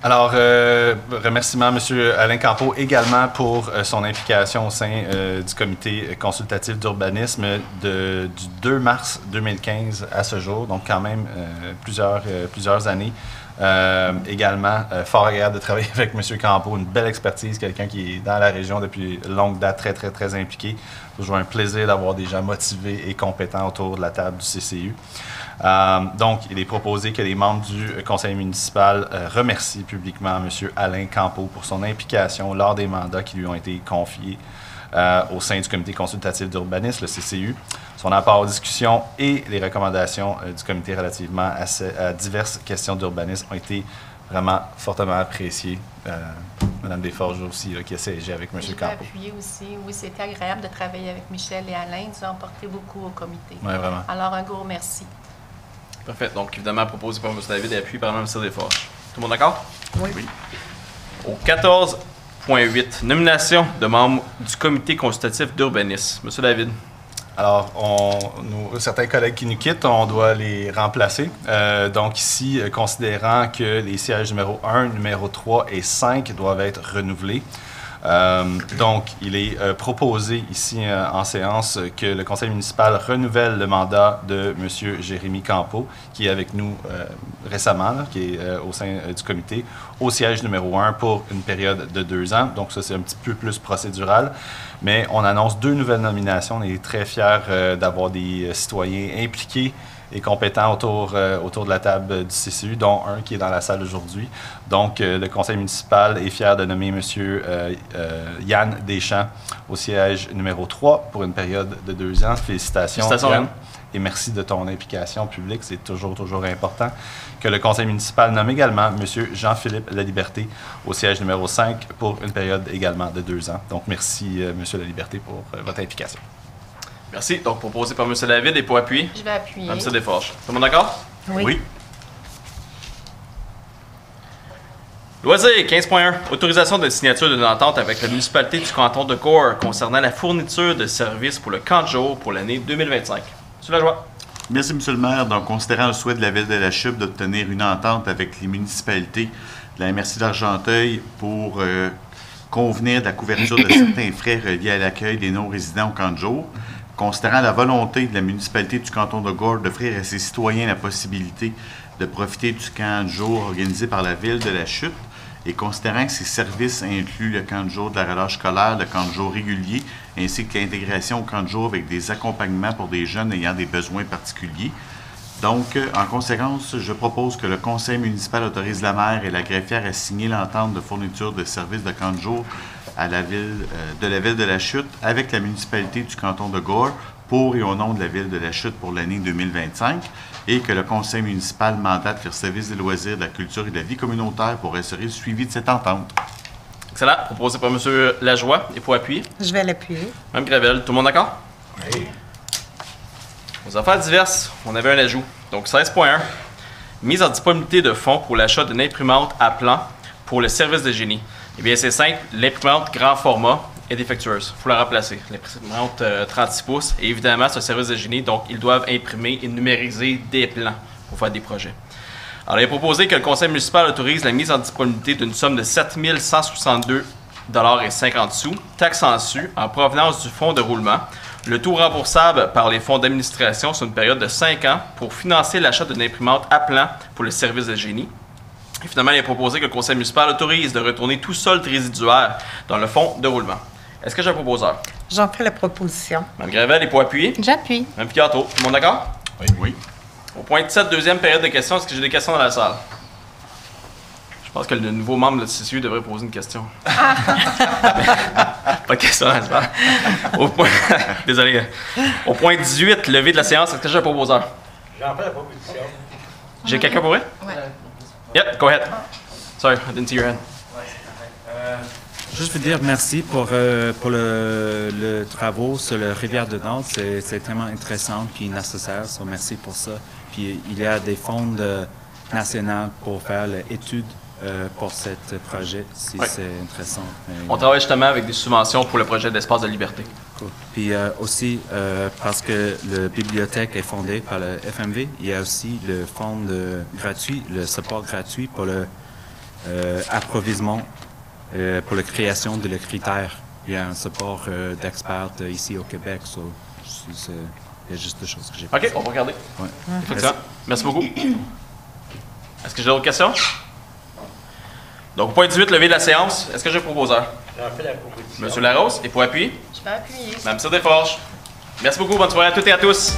Alors, remerciements à M. Alain Campeau également pour son implication au sein du comité consultatif d'urbanisme du 2 mars 2015 à ce jour, donc quand même plusieurs années. Également, fort agréable de travailler avec M. Campeau, une belle expertise, quelqu'un qui est dans la région depuis longue date, très, très, très impliqué. Toujours un plaisir d'avoir des gens motivés et compétents autour de la table du CCU. Donc, il est proposé que les membres du conseil municipal remercient publiquement M. Alain Campeau pour son implication lors des mandats qui lui ont été confiés au sein du comité consultatif d'urbanisme, le CCU. Son apport aux discussions et les recommandations du comité relativement à diverses questions d'urbanisme ont été vraiment fortement appréciées. Mme Desforges aussi, là, qui a siégé avec M. Campeau. Je vais appuyer aussi. Oui, c'était agréable de travailler avec Michel et Alain. Ils ont apporté beaucoup au comité. Oui, vraiment. Alors, un gros merci. Parfait. Donc, évidemment, proposé par M. David et appuyé par Mme Cyr Desforges. Tout le monde d'accord? Oui. Au 14.8, nomination de membres du comité consultatif d'urbanisme. M. David. Alors, certains collègues qui nous quittent, on doit les remplacer. Donc ici, considérant que les sièges numéro 1, numéro 3 et 5 doivent être renouvelés, Donc, il est proposé ici en séance que le conseil municipal renouvelle le mandat de M. Jérémy Campeau, qui est avec nous récemment, là, qui est au sein du comité, au siège numéro 1 pour une période de 2 ans. Donc, ça, c'est un petit peu plus procédural. Mais on annonce 2 nouvelles nominations. On est très fiers d'avoir des citoyens impliqués et compétents autour de la table du CCU, dont un qui est dans la salle aujourd'hui. Donc, le conseil municipal est fier de nommer M. Yann Deschamps au siège numéro 3 pour une période de 2 ans. Félicitations, Yann. Et merci de ton implication publique, c'est toujours important. Que le conseil municipal nomme également M. Jean-Philippe Laliberté au siège numéro 5 pour une période également de 2 ans. Donc, merci, M. Laliberté, pour votre implication. Merci. Donc, proposé par M. David et pour appuyer? Je vais appuyer. Mme Desforges. Tout le monde d'accord? Oui. Loisir 15.1. Autorisation de signature d'une entente avec la municipalité du canton de Gore concernant la fourniture de services pour le camp de jour pour l'année 2025. Monsieur Lajoie. Merci, M. le maire. Donc, considérant le souhait de la Ville de la Chute d'obtenir une entente avec les municipalités de la MRC d'Argenteuil pour convenir de la couverture de certains frais reliés à l'accueil des non-résidents au camp de jour, considérant la volonté de la municipalité du canton de Gore d'offrir à ses citoyens la possibilité de profiter du camp de jour organisé par la Ville de la Chute, et considérant que ces services incluent le camp de jour de la relâche scolaire, le camp de jour régulier, ainsi que l'intégration au camp de jour avec des accompagnements pour des jeunes ayant des besoins particuliers. Donc, en conséquence, je propose que le conseil municipal autorise la maire et la greffière à signer l'entente de fourniture de services de camp de jour à la Ville de la Chute avec la municipalité du canton de Gore pour et au nom de la Ville de la Chute pour l'année 2025, et que le conseil municipal mandate le service des loisirs, de la culture et de la vie communautaire pour assurer le suivi de cette entente. Excellent. Proposé par M. Lajoie et pour appuyer? Je vais l'appuyer. Mme Gravel. Tout le monde d'accord? Oui. Aux affaires diverses, on avait un ajout. Donc, 16.1. Mise en disponibilité de fonds pour l'achat d'une imprimante à plan pour le service de génie. Eh bien, c'est simple. L'imprimante grand format est défectueuse. Il faut la remplacer. L'imprimante 36 pouces. Et évidemment, c'est un service de génie, donc ils doivent imprimer et numériser des plans pour faire des projets. Alors, il est proposé que le conseil municipal autorise la mise en disponibilité d'une somme de 7 162,50 $, taxes en su, en provenance du fonds de roulement, le tout remboursable par les fonds d'administration sur une période de 5 ans pour financer l'achat d'une imprimante à plan pour le service de génie. Et finalement, il est proposé que le conseil municipal autorise de retourner tout solde résiduaire dans le fonds de roulement. Est-ce que j'ai un proposeur? J'en fais la proposition. Mme Gravel est pour appuyer? J'appuie. Mme Picato, tout le monde d'accord? Oui. Oui. Au point 7, deuxième période de questions, est-ce que j'ai des questions dans la salle? Je pense que le nouveau membre de CCU devrait poser une question. Pas de question dans la salle. Désolé. Au point 18, levé de la séance, est-ce que j'ai un proposeur? J'en fais la proposition. J'ai quelqu'un pour eux? Ouais. Yep, go ahead. Sorry, I didn't see your hand. Juste vous dire merci pour le travaux sur la rivière de Nantes. C'est tellement intéressant puis nécessaire. So merci pour ça. Puis il y a des fonds nationaux pour faire l'étude pour ce projet, si c'est intéressant. On travaille justement avec des subventions pour le projet d'espace de liberté. Cool. Puis aussi, parce que la bibliothèque est fondée par le FMV, il y a aussi le fonds gratuit, le support gratuit pour le approvisionnement, pour la création de le critère. Il y a un support d'experts ici au Québec. So, il y a juste deux choses que j'ai OK, on va regarder. Ouais. Effectivement. Merci beaucoup. Est-ce que j'ai d'autres questions? Donc, point 18, levé de la séance. Est-ce que j'ai un proposeur? J'en fais la proposition. Monsieur Larose, et pour appuyer? Je vais appuyer. Mme Desforges. Merci beaucoup. Bonne soirée à toutes et à tous.